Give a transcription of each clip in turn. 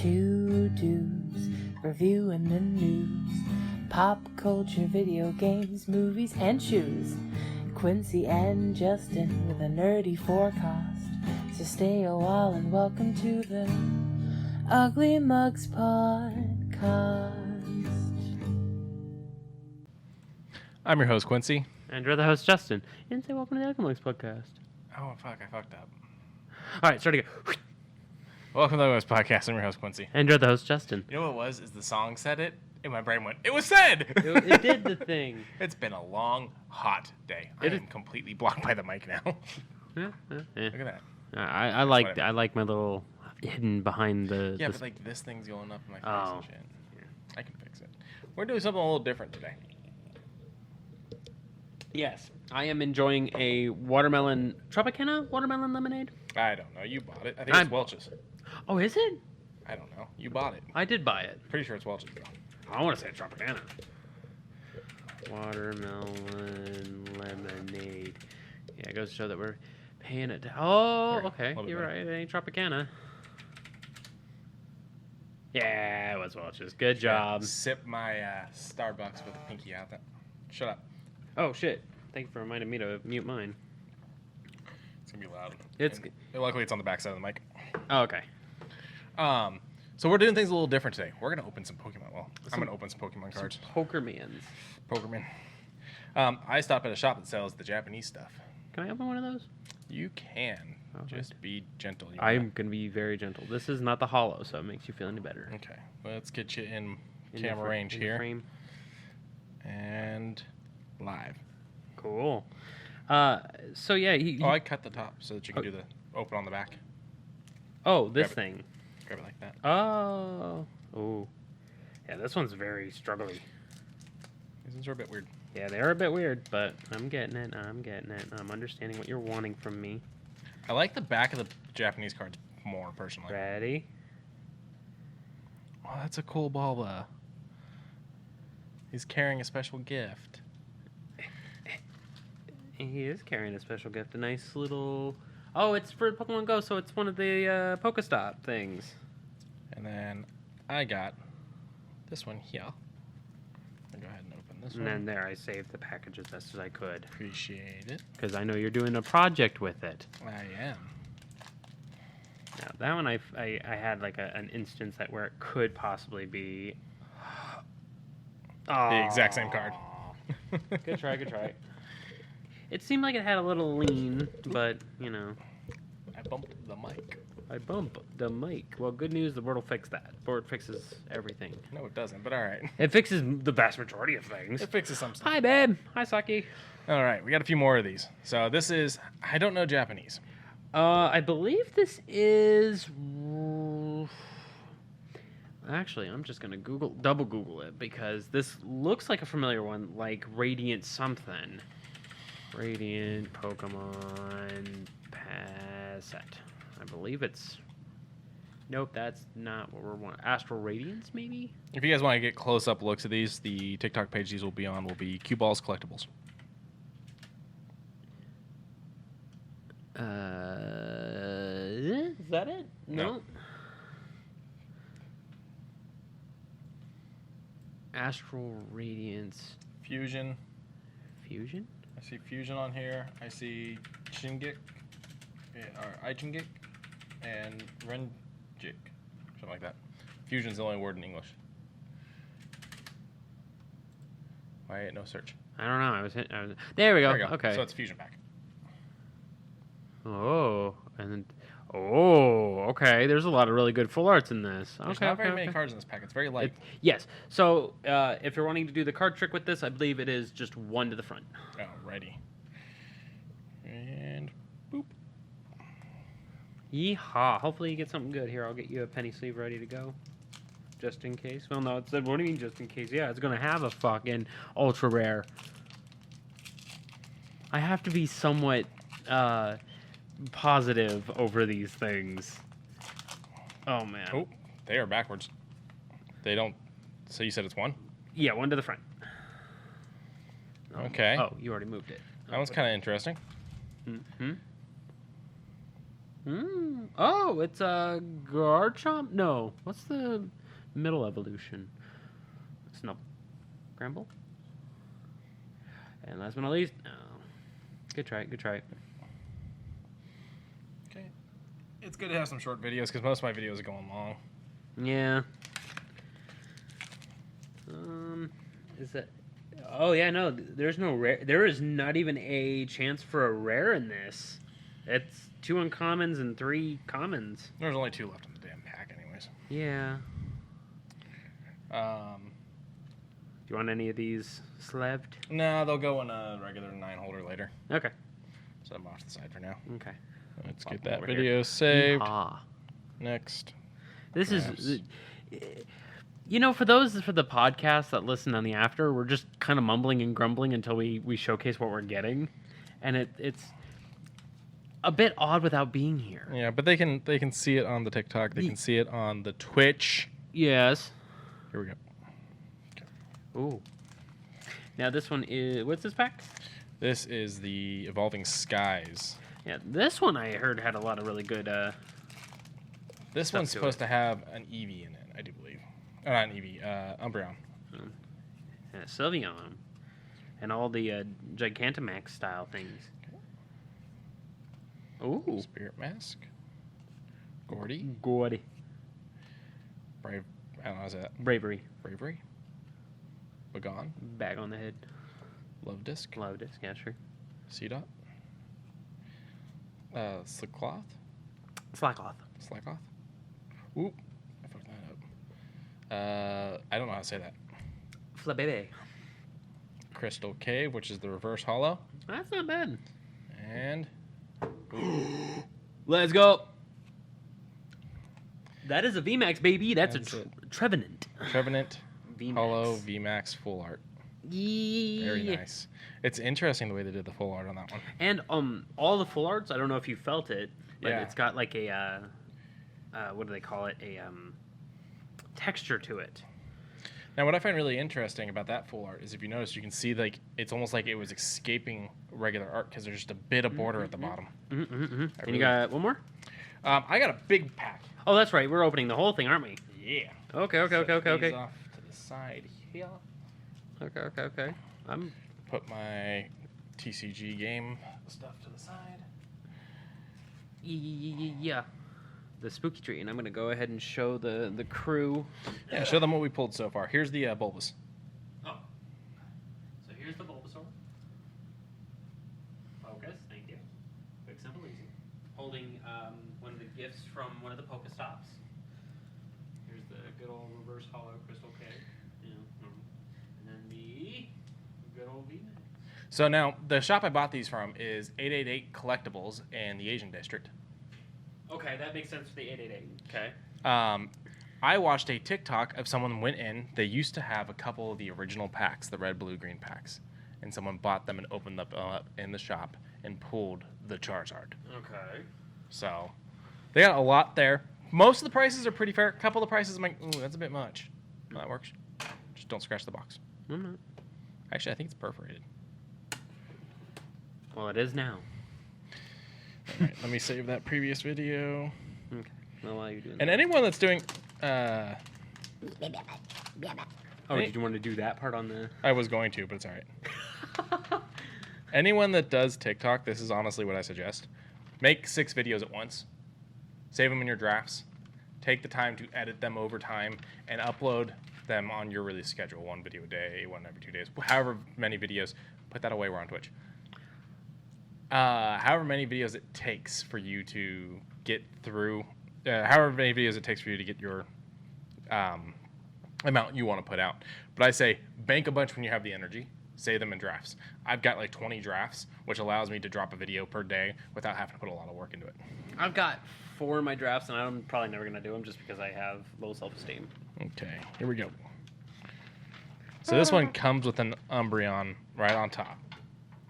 Two dudes reviewing the news, pop culture, video games, movies, and shoes. Quincy and Justin with a nerdy forecast. So stay a while and welcome to the Ugly Mugs Podcast. I'm your host, Quincy. And you're the host, Justin. And say welcome to the Ugly Mugs Podcast. Oh, fuck, I fucked up. All right, start again. Welcome to the Ugly Mugs Podcast. I'm your host, Quincy. And you're the host, Justin. You know what it was? Is the song said it, and my brain went, it was said! It did the thing. It's been a long, hot day. I am completely blocked by the mic now. Yeah. Look at that. I like my little hidden behind the... Yeah, but like this thing's going up in my face and shit. Yeah. I can fix it. We're doing something a little different today. Yes, I am enjoying a watermelon... Tropicana watermelon lemonade? I don't know. You bought it. I think it's Welch's. Oh, is it? I don't know. You bought it. I did buy it. Pretty sure it's Welch's, though. I want to say Tropicana. Watermelon lemonade. Yeah, it goes to show that we're paying it. Oh, okay. You're right. It ain't Tropicana. Yeah, it was Welch's. Good job. Sip my Starbucks with a pinky out. Shut up. Oh, shit. Thank you for reminding me to mute mine. It's going to be loud. Luckily, it's on the back side of the mic. Oh, okay. So we're doing things a little different today. We're going to open some Pokemon. Well, I'm going to open some Pokemon cards. Pokermans. Pokerman. I stopped at a shop that sells the Japanese stuff. Can I open one of those? You can. Okay. Just be gentle. I'm going to be very gentle. This is not the hollow, so it makes you feel any better. Okay. Let's get you in camera range here. Frame. And live. Cool. So, yeah. I cut the top so that you can do the open on the back. Oh, this thing. Grab it like that. Oh. Oh. Yeah, this one's very struggly. These ones are a bit weird. Yeah, they are a bit weird, but I'm getting it. I'm understanding what you're wanting from me. I like the back of the Japanese cards more, personally. Ready? Oh, that's a cool Bulba. He's carrying a special gift. He is carrying a special gift. A nice little... Oh, it's for Pokemon Go, so it's one of the Pokestop things. And then I got this one here. I'll go ahead and open this one. And then there, I saved the package as best as I could. Appreciate it. Because I know you're doing a project with it. I am. Now, that one I had like an instance where it could possibly be... The exact same card. Good try. It seemed like it had a little lean, but, you know. I bumped the mic. I bumped the mic. Well, good news, the board will fix that. The board fixes everything. No, it doesn't, but all right. It fixes the vast majority of things. It fixes some stuff. Hi, babe. Hi, Saki. All right, we got a few more of these. So this is, I don't know Japanese. I believe this is... Actually, I'm just going to double Google it, because this looks like a familiar one, like Radiant something. Radiant Pokemon set. I believe it's... Nope, that's not what we're wanting. Astral Radiance, maybe? If you guys want to get close-up looks at these, the TikTok page these will be on will be Cue Balls Collectibles. Is that it? No. Astral Radiance. Fusion. Fusion? I see Fusion on here. I see Shingik, or Ichingik, and Renjik. Something like that. Fusion's the only word in English. Why no search? I don't know. There we go. Okay. So it's Fusion pack. Oh, and then... Oh, okay. There's a lot of really good full arts in this. There's not very many cards in this pack. It's very light. Yes. So, if you're wanting to do the card trick with this, I believe it is just one to the front. Alrighty. And boop. Yeehaw. Hopefully you get something good. Here, I'll get you a penny sleeve ready to go. Just in case. Well, no, it said, what do you mean just in case? Yeah, it's going to have a fucking ultra rare. I have to be somewhat... positive over these things. Oh, man. Oh, they are backwards. They don't... So you said it's one? Yeah, one to the front. Okay. Oh, you already moved it. That one's kind of interesting. Mm-hmm. Oh, it's a Garchomp? No. What's the middle evolution? Snub. Gramble? And last but not least, good try. Okay. It's good to have some short videos because most of my videos are going long. Yeah. Is that... Oh, yeah, no. There's no rare... There is not even a chance for a rare in this. It's 2 uncommons and 3 commons. There's only 2 left in the damn pack anyways. Yeah. Do you want any of these sleved? No, they'll go in a regular 9 holder later. Okay. So I'm off to the side for now. Okay. Let's Pop get them that over video here. saved. Yeehaw. Next. This Perhaps. is... You know, for the podcast that listen on the after, we're just kind of mumbling and grumbling until we showcase what we're getting. And it's a bit odd without being here. Yeah, but they can see it on the TikTok. They can see it on the Twitch. Yes. Here we go. Ooh. Now this one is... What's this pack? This is the Evolving Skies. Yeah, this one I heard had a lot of really good... This stuff one's to supposed it. to have an Eevee in it, I do believe. Not an Eevee, Umbreon. Sylveon. And all the Gigantamax style things. Ooh. Spirit Mask. Gordy. Gordy. Brave. I don't know, is that Bravery. Bravery? Bagon. Bag on the head. Love Disc. Love disc, yeah, sure. C-Dot. Slickcloth. Slackloth. Slackoth. Ooh. I fucked that up. I don't know how to say that. Flabebe. Crystal Cave, which is the reverse hollow. That's not bad. And Let's go. That is a VMAX, baby. That's That's a it. Trevenant. Trevenant VMAX. Hollow VMAX full art. Yeah. Very nice. It's interesting the way they did the full art on that one. And all the full arts, I don't know if you felt it, but Yeah. it's got like a what do they call it? A texture to it. Now, what I find really interesting about that full art is if you notice, you can see like it's almost like it was escaping regular art because there's just a bit of border at the bottom. And really- you got one more? I got a big pack. Oh, that's right. We're opening the whole thing, aren't we? Yeah. Okay. Set these off to the side here. Okay. I'm Put my TCG game stuff to the side. yeah. The spooky tree, and I'm gonna go ahead and show the crew. Yeah, show them what we pulled so far. Here's the Bulbous. Oh. So here's the Bulbasaur. Focus, thank you. Quick, simple, easy. Holding one of the gifts from one of the Pokestops. Here's the good old reverse hollow crystal cave. And then the good old V-Max. So now, the shop I bought these from is 888 Collectibles in the Asian District. Okay, that makes sense for the 888. Okay. I watched a TikTok of someone went in. They used to have a couple of the original packs, the red, blue, green packs. And someone bought them and opened them up in the shop and pulled the Charizard. Okay. So, they got a lot there. Most of the prices are pretty fair. A couple of the prices, I'm like, ooh, that's a bit much. Well, that works. Just don't scratch the box. I'm not. Actually, I think it's perforated. Well, it is now. All right, let me save that previous video. Okay. Well, while you're doing And that. anyone that's doing... Oh, did you want to do that part on the... I was going to, but it's all right. Anyone that does TikTok, this is honestly what I suggest. Make 6 videos at once. Save them in your drafts. Take the time to edit them over time and upload them on your release schedule. 1 video a day, 1 every 2 days. However many videos. Put that away. We're on Twitch. However many videos it takes for you to get through. However many videos it takes for you to get your amount you want to put out. But I say bank a bunch when you have the energy. Save them in drafts. I've got like 20 drafts, which allows me to drop a video per day without having to put a lot of work into it. I've got 4 in my drafts, and I'm probably never going to do them just because I have low self-esteem. Okay, here we go. So this one comes with an Umbreon right on top.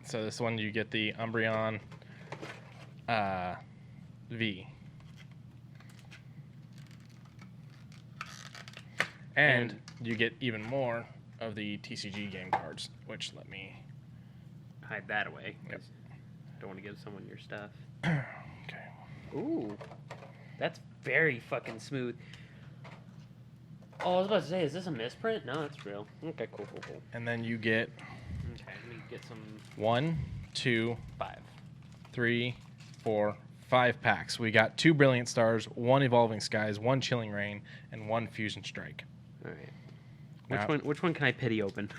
So this one you get the Umbreon V. And you get even more of the TCG game cards, which let me... Hide that away. Yep. Don't want to give someone your stuff. Okay. Ooh, that's very fucking smooth. Oh, I was about to say, is this a misprint? No, it's real. Okay, cool. And then you get Okay, let me get some 1, 2, 5. 3, 4, 5 packs. We got 2 Brilliant Stars, 1 Evolving Skies, 1 Chilling Rain, and 1 Fusion Strike. All right. Which one can I pity open?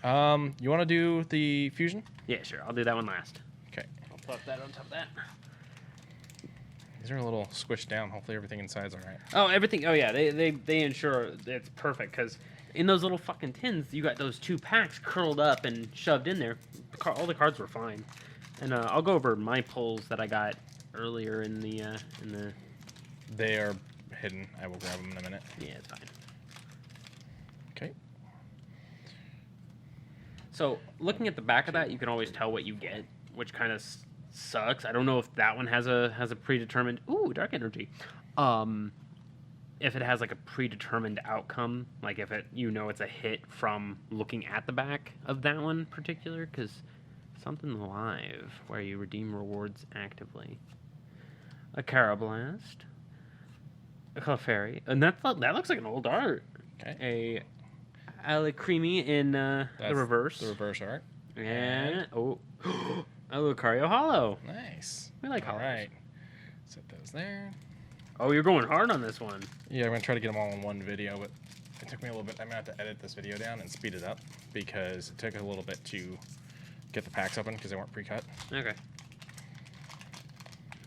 You want to do the Fusion? Yeah, sure. I'll do that one last. Okay. I'll put that on top of that. These are a little squished down. Hopefully everything inside's all right. Oh, everything. Oh, yeah. They ensure it's perfect because in those little fucking tins, you got those 2 packs curled up and shoved in there. All the cards were fine. And I'll go over my pulls that I got earlier in the. They are hidden. I will grab them in a minute. Yeah, it's fine. Okay. So looking at the back of that, you can always tell what you get, which kind of sucks. I don't know if that one has a predetermined. Ooh, dark energy. If it has like a predetermined outcome, like if it it's a hit from looking at the back of that one particular, because something live where you redeem rewards actively. A Carablast, a Clefairy, and that looks like an old art. Okay. A Alicreme in the reverse. The reverse art. And a Lucario Hollow. Nice. We like all hollows. right. Set those there. Oh, you're going hard on this one. Yeah, I'm gonna try to get them all in one video, but it took me a little bit. I'm gonna have to edit this video down and speed it up because it took a little bit to get the packs open because they weren't pre-cut. Okay.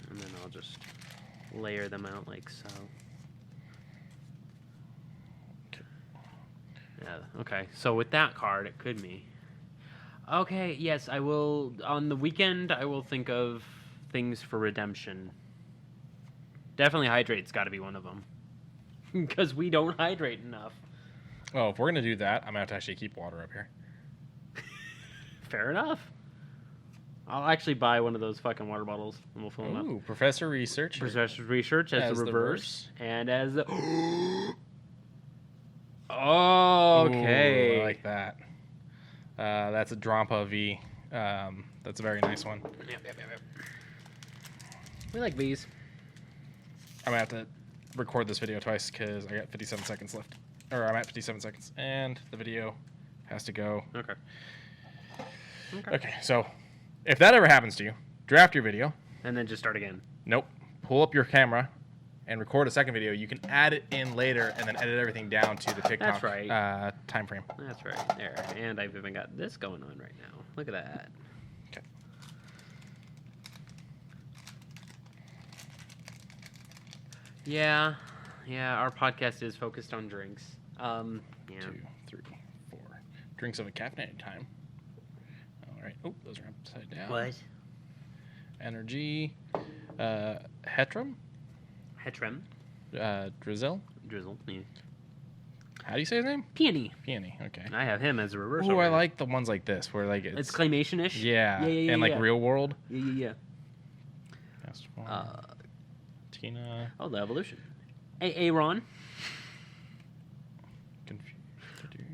And then I'll just layer them out like so. Yeah, okay. So with that card, it could be. Okay, yes, I will. On the weekend, I will think of things for redemption. Definitely hydrate's got to be one of them. Because we don't hydrate enough. Oh, if we're gonna do that, I'm gonna have to actually keep water up here. Fair enough. I'll actually buy one of those fucking water bottles and we'll fill them up. Ooh, Professor Research. Professor Research as the reverse. And as the... Okay. Okay. Ooh, I like that. That's a Drampa V. That's a very nice one. Yep. We like these. I'm gonna have to record this video twice because I got 57 seconds left. Or I'm at 57 seconds, and the video has to go. Okay, so if that ever happens to you, draft your video. And then just start again. Nope. Pull up your camera and record a second video. You can add it in later and then edit everything down to the TikTok time frame. That's right. There. And I've even got this going on right now. Look at that. Okay. Yeah, our podcast is focused on drinks. Yeah. 2, 3, 4. Drinks of a caffeinated time. All right. Oh, those are upside down. What? Energy. Hetram. Drizzle. Yeah. How do you say his name? Peony. Peony. Okay. I have him as a reverse. Oh, I like the ones like this where like it's claymation-ish. Yeah. And like real world. Yeah. That's one. Tina. Oh, the evolution. Aaron.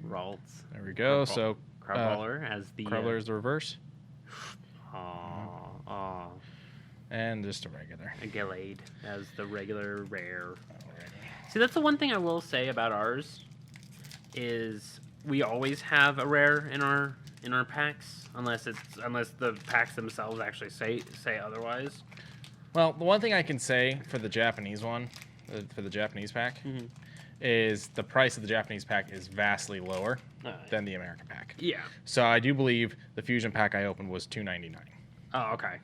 Ralts. There we go. So Crabballer as the Crubbler is the reverse. Aw. And just a regular. A Gallade as the regular rare. Alrighty. See, that's the one thing I will say about ours is we always have a rare in our packs unless the packs themselves actually say otherwise. Well, the one thing I can say for the Japanese one, for the Japanese pack, is the price of the Japanese pack is vastly lower than the American pack. Yeah. So I do believe the Fusion pack I opened was $2.99. Oh, okay.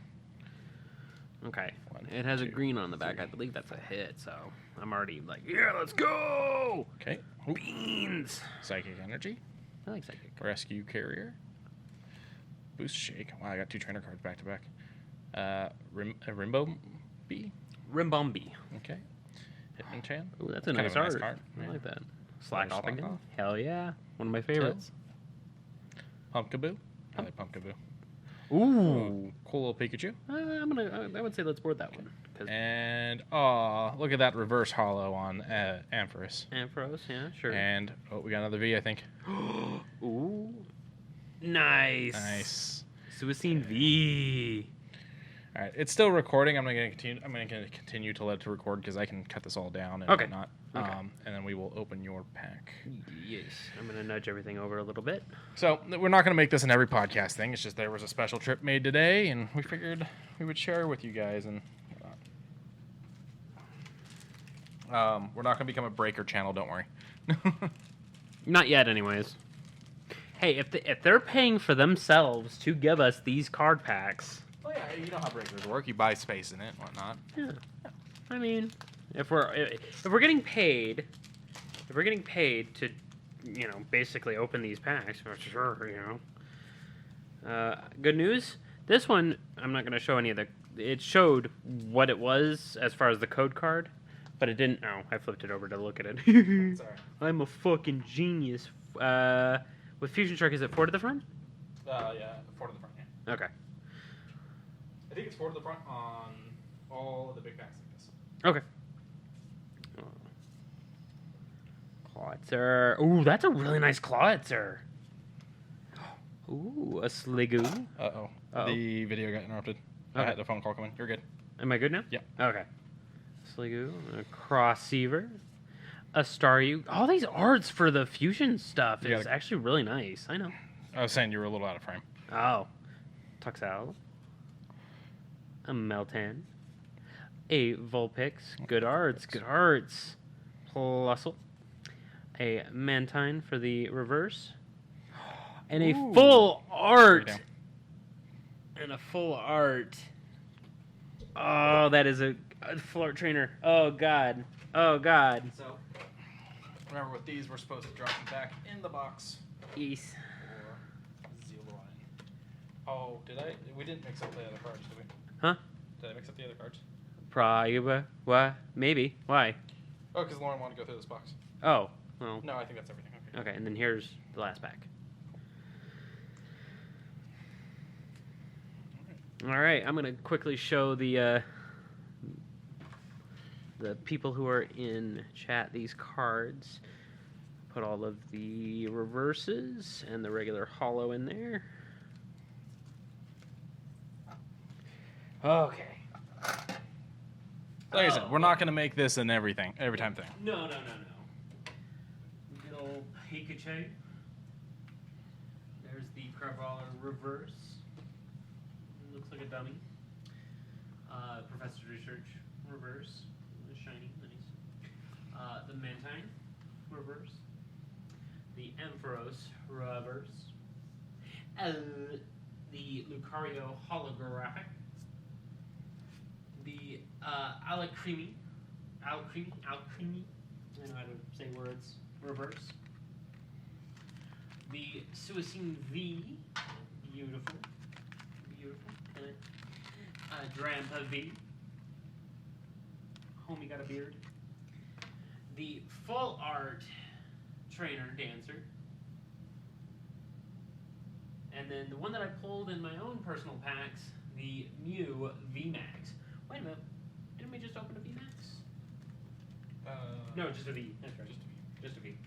Okay. It has a green on the back. I believe that's a hit, so I'm already like, yeah, let's go! Okay. Beans! Psychic Energy. I like Psychic. Rescue Carrier. Boost Shake. Wow, I got 2 trainer cards back to back. Rimbombi. Okay. Hitmonchan. Ooh, that's a nice art. I like that. Slack off again. Hell yeah. One of my favorites. Pumpkaboo. I like Pumpkaboo. Ooh. Cool little Pikachu. I would say let's board that one. And, look at that reverse hollow on Ampharos. Ampharos, yeah, sure. And, we got another V, I think. Ooh. Nice. Nice. Suicine V. All right, it's still recording. I'm going to continue to let it to record because I can cut this all down and whatnot. Okay. And then we will open your pack. Yes. I'm going to nudge everything over a little bit. So we're not going to make this in every podcast thing. It's just there was a special trip made today, and we figured we would share with you guys and whatnot. We're not going to become a breaker channel. Don't worry. Not yet, anyways. Hey, if they're paying for themselves to give us these card packs. Oh yeah, you know how breakers work. You buy space in it and whatnot. Yeah. I mean, if we're getting paid, to, basically open these packs, for sure, good news. This one, I'm not going to show any of the. It showed what it was as far as the code card, but it didn't. Oh, I flipped it over to look at it. Sorry. I'm a fucking genius. With Fusion Shark, is it 4 to the front? Yeah, 4 to the front. Yeah. Okay. I think it's 4 to the front on all of the big packs like this. Okay. Clawitzer. Ooh, that's a really nice Clawitzer. Ooh, a Sliggoo. Uh-oh. Uh-oh. The video got interrupted. Okay. I had the phone call come in. You're good. Am I good now? Yeah. Okay. Sliggoo, a Crossseaver, a Staryu. All these arts for the fusion stuff is actually really nice. I know. I was saying you were a little out of frame. Oh. Tuxal. A Meltan. A Vulpix. Good arts. Good arts. Plusle. A Mantine for the reverse. And a full art. And a full art. Oh, that is a full art trainer. Oh, God. Oh, God. So, remember with these, we're supposed to drop them back in the box. Yes. For Zealine. Oh, did I? We didn't mix up the other cards, did we? Huh? Did I mix up the other cards? Probably. What? Maybe. Why? Oh, because Lauren wanted to go through this box. Oh. Well. No, I think that's everything. Okay, and then here's the last pack. All right, I'm gonna quickly show the people who are in chat these cards. Put all of the reverses and the regular holo in there. Okay. Like I said, we're not going to make this an every time thing. No. Good old Pikachu. There's the Crabrawler reverse. Looks like a dummy. Professor Research reverse. Shiny, nice. The Mantine reverse. The Ampharos reverse. The Lucario holographic. The Alcremie. I don't know how to say words. Reverse. The Suicune V. Beautiful. Drampa V. Homie got a beard. The full art trainer dancer. And then the one that I pulled in my own personal packs, the Mew VMAX. Wait a minute. Didn't we just open a VMAX? No, just a V. That's right. Just a V.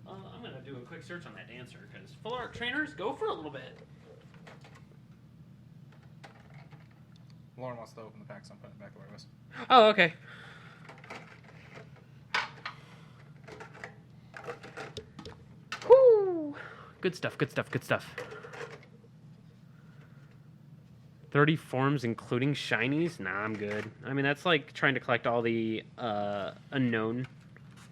I'm going to do a quick search on that dancer because full art trainers go for a little bit. Lauren wants to open the pack, so I'm putting it back where it was. Oh, okay. Woo! Good stuff. 30 forms, including shinies? Nah, I'm good. I mean, that's like trying to collect all the unknown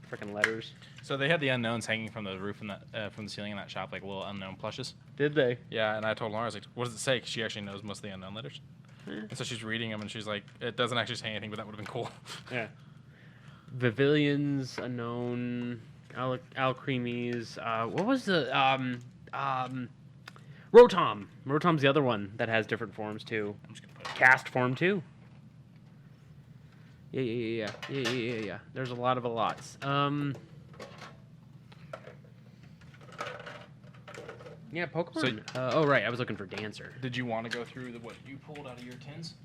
freaking letters. So they had the unknowns hanging from the roof in that from the ceiling in that shop, like little unknown plushes. Did they? Yeah, and I told Lauren, I was like, "What does it say?" Because she actually knows most of the unknown letters. And so she's reading them, and she's like, "It doesn't actually say anything, but that would have been cool." Yeah. Vivillion's unknown, Alcremies. What was the Rotom? Rotom's the other one that has different forms too. I'm just gonna put it. Cast form too. Yeah. There's a lot of lots. Yeah, Pokemon. Oh, right. I was looking for Dancer. Did you want to go through what you pulled out of your tins?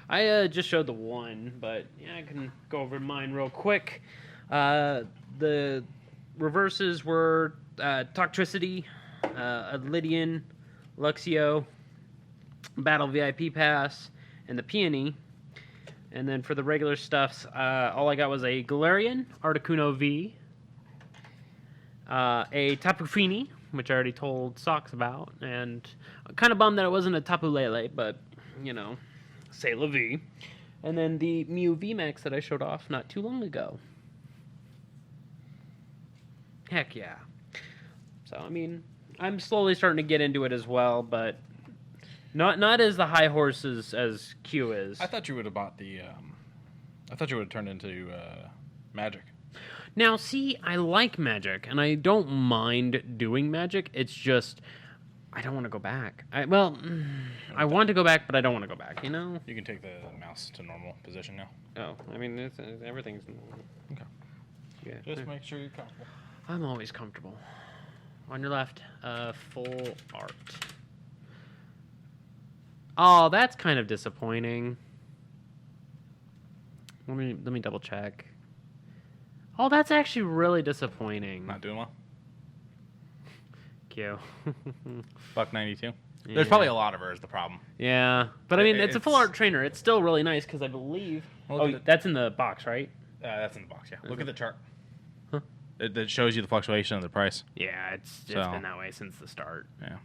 I just showed the one, but yeah, I can go over mine real quick. The reverses were Toxtricity, Lydian, Luxio, Battle VIP Pass, and the Peony. And then for the regular stuffs, all I got was a Galarian, Articuno V, a Tapu Fini, which I already told Socks about, and I'm kind of bummed that it wasn't a Tapu Lele, but, you know, c'est la vie. And then the Mew VMAX that I showed off not too long ago. Heck yeah. So, I mean, I'm slowly starting to get into it as well, but not as the high horses as Q is. I thought you would have bought the. I thought you would have turned into Magic. Now, see, I like Magic, and I don't mind doing Magic. It's just I don't want to go back. I want to go back, but I don't want to go back. You know. You can take the mouse to normal position now. Oh, I mean, everything's normal. Okay. Yeah. Just make sure you're comfortable. I'm always comfortable. On your left, full art. Oh, that's kind of disappointing. Let me double check. Oh, that's actually really disappointing. Not doing well. Q. $1.92. Yeah. There's probably a lot of her is the problem. Yeah, but I mean, it's a full art trainer. It's still really nice because I believe. Well, that's in the box, right? That's in the box. Yeah. Look at the chart. Huh? It shows you the fluctuation of the price. Yeah, it's been that way since the start. Yeah.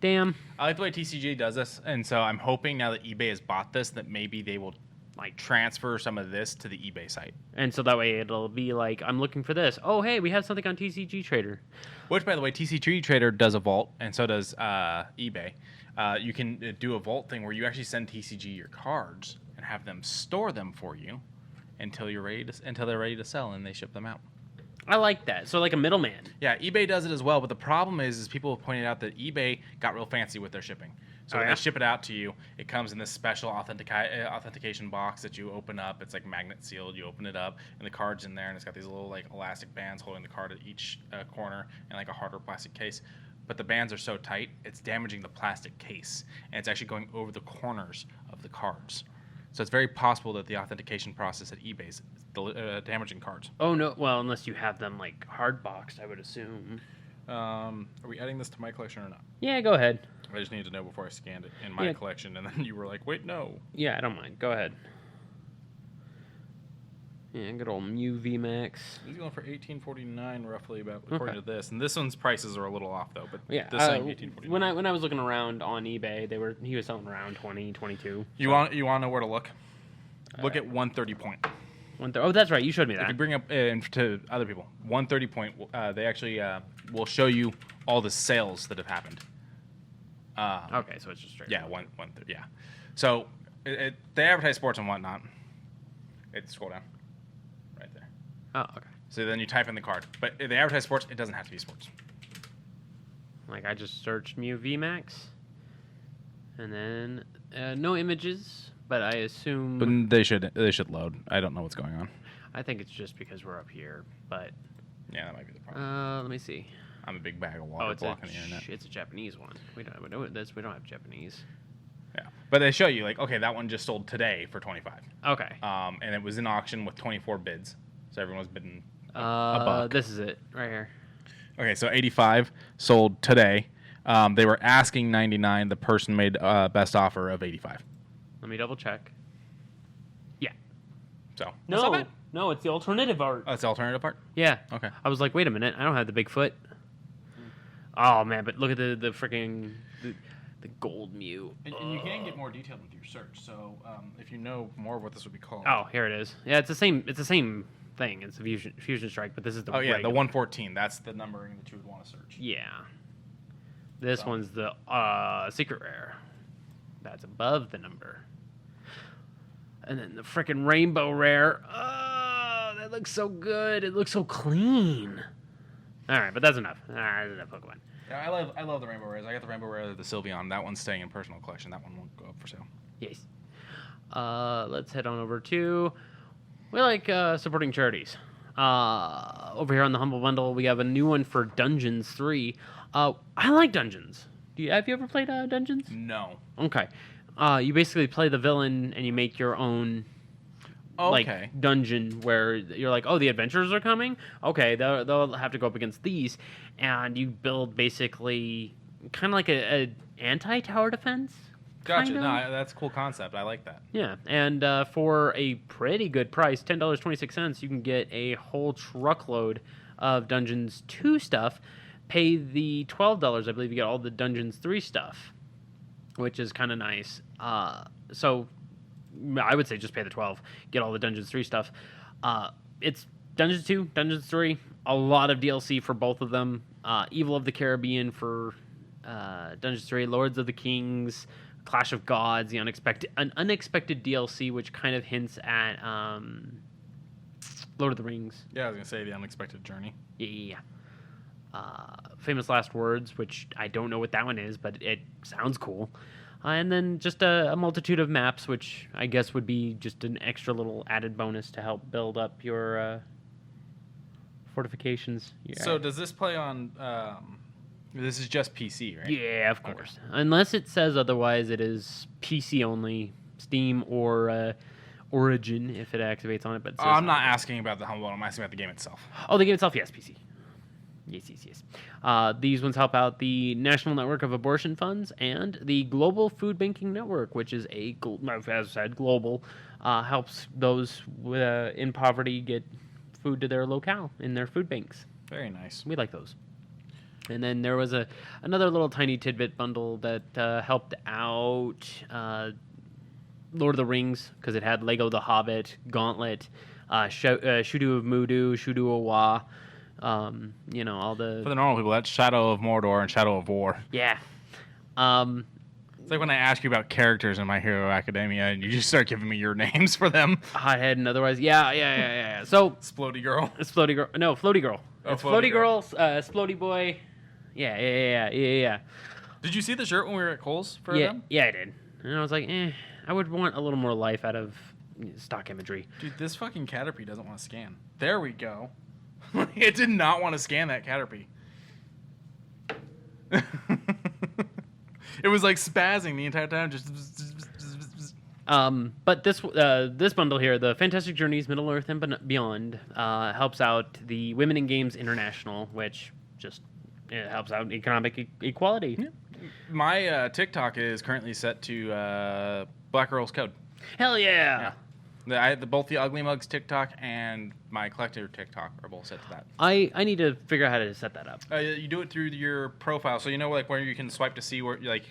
Damn. I like the way TCG does this, and so I'm hoping now that eBay has bought this that maybe they will like transfer some of this to the eBay site. And so that way it'll be like, I'm looking for this. Oh, hey, we have something on TCG Trader. Which, by the way, TCG Trader does a vault, and so does eBay. You can do a vault thing where you actually send TCG your cards and have them store them for you until they're ready to sell, and they ship them out. I like that. So like a middleman. Yeah, eBay does it as well, but the problem is people have pointed out that eBay got real fancy with their shipping. So when they ship it out to you, it comes in this special authentication box that you open up. It's like magnet sealed. You open it up, and the card's in there, and it's got these little like elastic bands holding the card at each corner, and like a harder plastic case. But the bands are so tight, it's damaging the plastic case, and it's actually going over the corners of the cards. So it's very possible that the authentication process at eBay is damaging cards. Oh no! Well, unless you have them like hard boxed, I would assume. Are we adding this to my collection or not? Yeah, go ahead. I just needed to know before I scanned it in my collection, and then you were like, "Wait, no." Yeah, I don't mind. Go ahead. Yeah, good old Mew VMAX. He's going for $18.49 roughly, about according to this. And this one's prices are a little off though. But yeah, this saying $18.49. When I was looking around on eBay, he was selling around 20, 22. You want to know where to look? Look at 130 point. Oh, that's right. You showed me that. If you bring up to other people, 130 point, they actually will show you all the sales that have happened. Okay, so it's just straight. Yeah, 130. Yeah. So they advertise sports and whatnot. Scroll down. Right there. Oh, okay. So then you type in the card. But if they advertise sports, it doesn't have to be sports. Like I just searched Mew VMAX. And then no images, but I assume... But they should load. I don't know what's going on. I think it's just because we're up here, but... Yeah, that might be the problem. Let me see. I'm a big bag of water blocking the internet. It's a Japanese one. We don't have Japanese. Yeah, but they show you like, okay, that one just sold today for 25. Okay. And it was in auction with 24 bids, so everyone was bidding a buck. This is it right here. Okay, so 85 sold today. They were asking 99. The person made best offer of 85. Let me double check. Yeah. So No, it's the alternative art. Oh, it's the alternative art? Yeah. Okay. I was like, wait a minute, I don't have the Bigfoot. Oh man, but look at the freaking the gold Mew. And you can get more detailed with your search. So if you know more of what this would be called. Oh, here it is. Yeah, it's the same thing. It's a fusion strike, but this is the the regular. 114. That's the numbering that you would want to search. Yeah. This one's the secret rare. That's above the number. And then the freaking rainbow rare. Oh, that looks so good. It looks so clean. All right, but that's enough. All right, that's enough Pokemon. Yeah, I love the rainbow rares. I got the rainbow rare of the Sylveon. That one's staying in personal collection. That one won't go up for sale. Yes. Let's head on over to... We like supporting charities. Over here on the Humble Bundle, we have a new one for Dungeons 3. I like Dungeons. Have you ever played Dungeons? No. Okay. You basically play the villain and you make your own dungeon where you're like, oh, the adventurers are coming? Okay, they'll have to go up against these. And you build basically kind of like a anti-tower defense Gotcha. kind of. No, that's a cool concept. I like that. Yeah, and for a pretty good price, $10.26, you can get a whole truckload of Dungeons 2 stuff. Pay the $12, I believe you get all the Dungeons 3 stuff, which is kind of nice. So I would say just pay the $12, get all the Dungeons 3 stuff. It's Dungeons 2, Dungeons 3, a lot of DLC for both of them. Evil of the Caribbean for Dungeons 3, Lords of the Kings, Clash of Gods, an unexpected DLC, which kind of hints at Lord of the Rings. Yeah, I was gonna say the Unexpected Journey. Yeah. Famous Last Words, which I don't know what that one is, but it sounds cool. And then just a multitude of maps, which I guess would be just an extra little added bonus to help build up your fortifications. Yeah. So does this play on... this is just PC, right? Yeah, of course. Okay. Unless it says otherwise, it is PC only, Steam or Origin if it activates on it. But I'm not asking about the Humble Bundle. I'm asking about the game itself. Oh, the game itself, yes, PC. Yes. These ones help out the National Network of Abortion Funds and the Global Food Banking Network, which is as I said, global, helps those in poverty get food to their locale in their food banks. Very nice. We like those. And then there was another little tiny tidbit bundle that helped out Lord of the Rings, because it had Lego The Hobbit, Gauntlet, Shudu of Mudu, Shudu Awa, all the... For the normal people, that's Shadow of Mordor and Shadow of War. Yeah. It's like when I ask you about characters in My Hero Academia and you just start giving me your names for them. Hothead and otherwise. Yeah. So... Splody Girl. Splody Girl. No, Floaty Girl. Oh, it's Floaty Girl, Splody Boy... Yeah. Did you see the shirt when we were at Kohl's for them? Yeah, I did. And I was like, I would want a little more life out of stock imagery. Dude, this fucking Caterpie doesn't want to scan. There we go. It did not want to scan that Caterpie. It was like spazzing the entire time. But this bundle here, the Fantastic Journeys, Middle Earth and Beyond, helps out the Women in Games International, which just... It helps out economic equality. Yeah. My TikTok is currently set to Black Girl's Code. Hell yeah! Both the Ugly Mugs TikTok and my collector TikTok are both set to that. I need to figure out how to set that up. You do it through your profile, so where you can swipe to see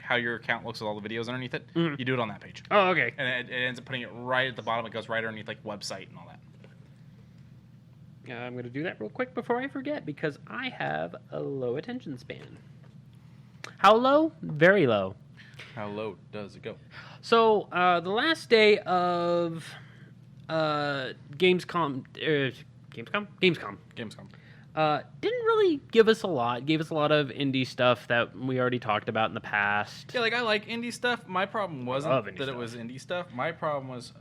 how your account looks with all the videos underneath it. Mm-hmm. You do it on that page. Oh, okay. And it ends up putting it right at the bottom. It goes right underneath website and all that. I'm going to do that real quick before I forget, because I have a low attention span. How low? Very low. How low does it go? So, the last day of Gamescom didn't really give us a lot. Gave us a lot of indie stuff that we already talked about in the past. Yeah, I like indie stuff. My problem wasn't that it was indie stuff. My problem was...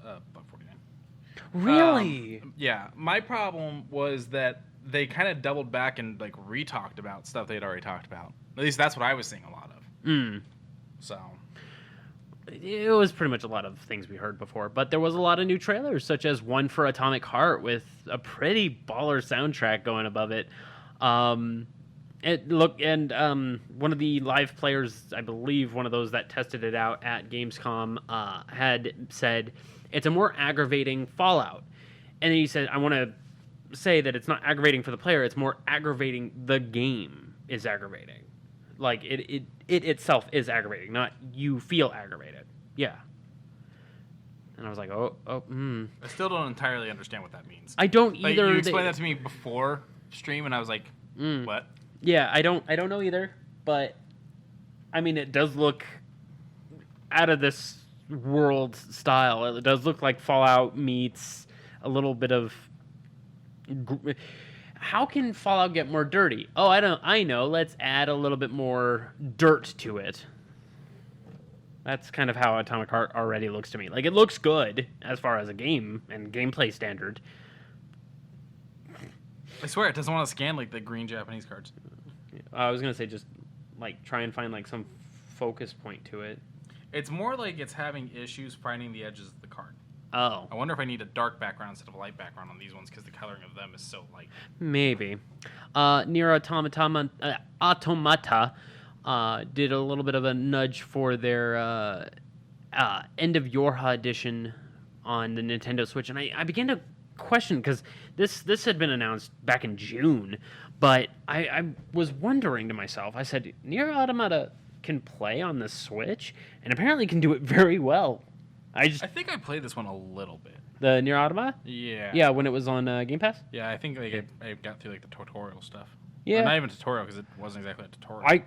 Really? Yeah. My problem was that they kind of doubled back and re-talked about stuff they'd already talked about. At least that's what I was seeing a lot of. So it was pretty much a lot of things we heard before, but there was a lot of new trailers, such as one for Atomic Heart with a pretty baller soundtrack going above it. One of the live players, I believe one of those that tested it out at Gamescom, had said it's a more aggravating Fallout. And then he said, I want to say that it's not aggravating for the player, it's more aggravating the game is aggravating. Like, it itself is aggravating, not you feel aggravated. Yeah. And I was like, I still don't entirely understand what that means. I don't either. You explained that to me before stream, and I was like, what? Yeah, I don't know either, but, I mean, it does look out of this world style. It does look like Fallout meets a little bit of... How can Fallout get more dirty? Oh, I know. Let's add a little bit more dirt to it. That's kind of how Atomic Heart already looks to me. Like, it looks good as far as a game and gameplay standard. I swear, it doesn't want to scan, the green Japanese cards. I was going to say just, try and find, some focus point to it. It's more like it's having issues finding the edges of the card. Oh. I wonder if I need a dark background instead of a light background on these ones, because the coloring of them is so light. Maybe. Nier Automata did a little bit of a nudge for their End of Yorha edition on the Nintendo Switch, and I began to question, because this had been announced back in June, but I was wondering to myself, I said, Nier Automata can play on the Switch, and apparently can do it very well. I think I played this one a little bit. The Nier Automata? Yeah. Yeah, when it was on Game Pass? Yeah, I think I got through like the tutorial stuff. Yeah. Or not even tutorial, because it wasn't exactly a tutorial.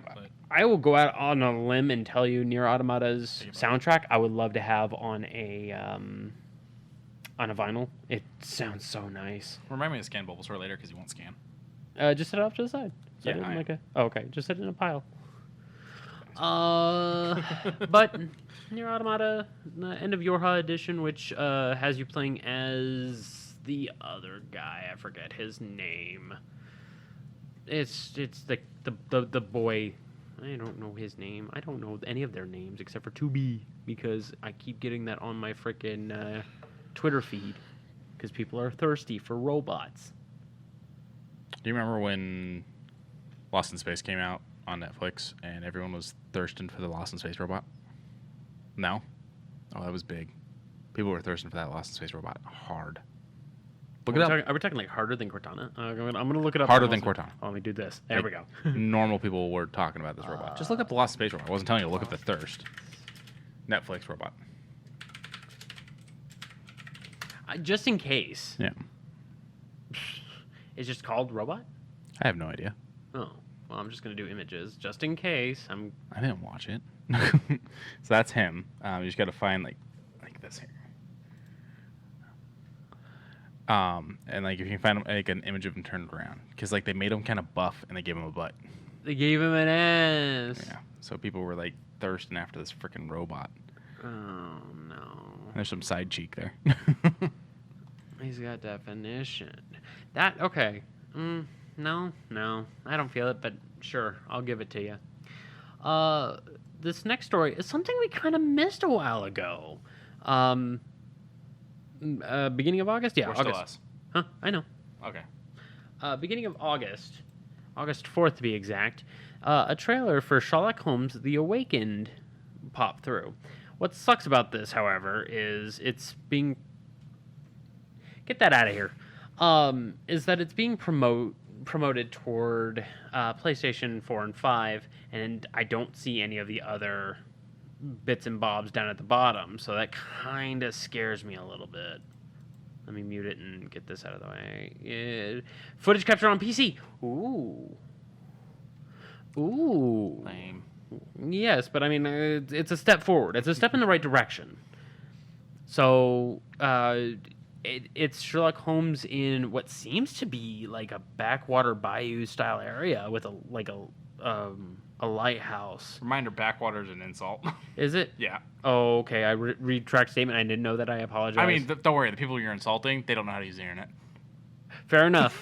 I will go out on a limb and tell you Nier Automata's soundtrack I would love to have on a vinyl. It sounds so nice. Remind me to scan Bulbasaur later, because you won't scan. Just set it off to the side. Set it in okay. Just set it in a pile. But Nier Automata, End of Yorha edition, which has you playing as the other guy. I forget his name. It's the boy. I don't know his name. I don't know any of their names except for 2B, because I keep getting that on my frickin' Twitter feed, because people are thirsty for robots. Do you remember when Lost in Space came out on Netflix and everyone was thirsting for the Lost in Space robot? No? Oh, that was big. People were thirsting for that Lost in Space robot hard. Look it up. Are we talking like harder than Cortana? I'm going to look it up. Harder than Cortana. Oh, let me do this. There we go. Normal people were talking about this robot. Just look up the Lost in Space robot. I wasn't telling you to look up the thirst. Netflix robot. Just in case. Yeah. It's just called Robot? I have no idea. Oh. Well, I'm just going to do images just in case. I didn't watch it. So that's him. You just got to find like this here. And like if you can find like an image of him turned around, because like they made him kind of buff and they gave him a butt. They gave him an ass. Yeah. So people were like thirsting after this freaking robot. Oh no. There's some side cheek there. He's got definition. Okay. No, I don't feel it, but sure, I'll give it to you. This next story is something we kind of missed a while ago. Beginning of August? Yeah, We're August. still us. Huh? I know. Okay. Beginning of August 4th to be exact, a trailer for Sherlock Holmes: The Awakened popped through. What sucks about this, however, is it's being... Get that out of here. Is that it's being promoted toward PlayStation 4 and 5, and I don't see any of the other bits and bobs down at the bottom, so that kind of scares me a little bit. Let me mute it and get this out of the way. Yeah. Footage capture on PC. Ooh. Lame. Yes, but I mean, it's a step forward. It's a step in the right direction. So, it's Sherlock Holmes in what seems to be like a backwater bayou style area with a lighthouse. Reminder: backwater is an insult. Is it? Yeah. Oh, okay. I retract statement. I didn't know that. I apologize. I mean, don't worry. The people you're insulting, they don't know how to use the internet. Fair enough.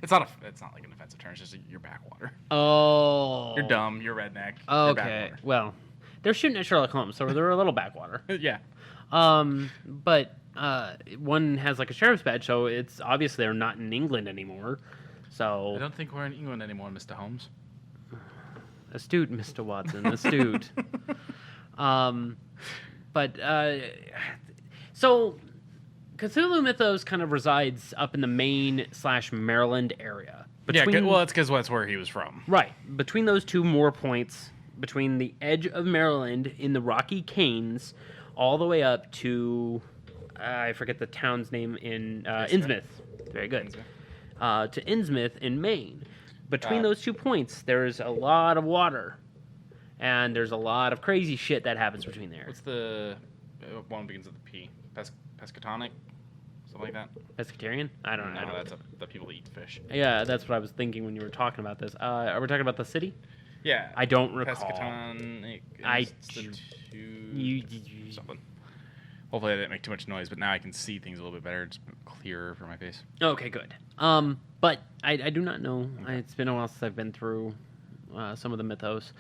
It's not like an offensive term. It's just your backwater. Oh. You're dumb. You're redneck. Okay. You're backwater. Well, they're shooting at Sherlock Holmes, so they're a little backwater. Yeah. But one has like a sheriff's badge, so it's obvious they're not in England anymore. So I don't think we're in England anymore, Mr. Holmes. Astute, Mr. Watson. Astute. So Cthulhu Mythos kind of resides up in the Maine/Maryland area. Well, it's because that's where he was from. Right. Between those two moor points, between the edge of Maryland in the Rocky Canes, all the way up to, I forget the town's name in Innsmouth. Very good. To Innsmouth in Maine. Between those 2 points, there's a lot of water. And there's a lot of crazy shit that happens between there. What's the one begins with a P? Pescatonic? Something like that? Pescatarian? I don't know. No, that's the people that eat fish. Yeah, that's what I was thinking when you were talking about this. Are we talking about the city? Yeah. I don't recall. Pescatonic. Something. Hopefully I didn't make too much noise, but now I can see things a little bit better. It's clearer for my face. Okay, good. But I do not know. Okay. It's been a while since I've been through some of the mythos.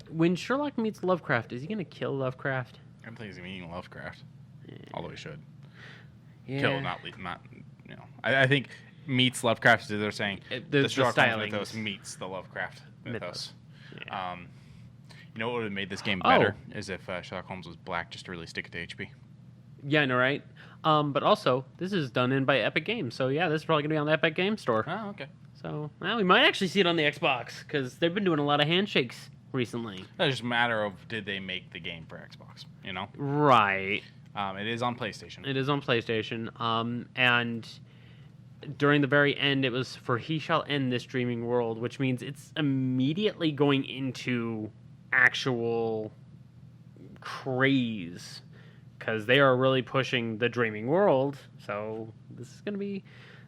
When Sherlock meets Lovecraft, is he going to kill Lovecraft? I don't think he's going to eat Lovecraft. Yeah. Although he should. Yeah. Kill, not, you know. I think meets Lovecraft, they're saying the Sherlock stylings. Holmes mythos meets the Lovecraft mythos. Yeah. You know what would have made this game better is if Sherlock Holmes was black, just to really stick it to HP. Yeah, I know, right? But also, this is done in by Epic Games, so yeah, this is probably gonna be on the Epic Games Store. Oh, okay. So well, we might actually see it on the Xbox because they've been doing a lot of handshakes recently. It's just a matter of did they make the game for Xbox? You know. Right. It is on PlayStation. It is on PlayStation. And during the very end, it was for He Shall End This Dreaming World, which means it's immediately going into actual craze because they are really pushing the Dreaming World. So this is gonna be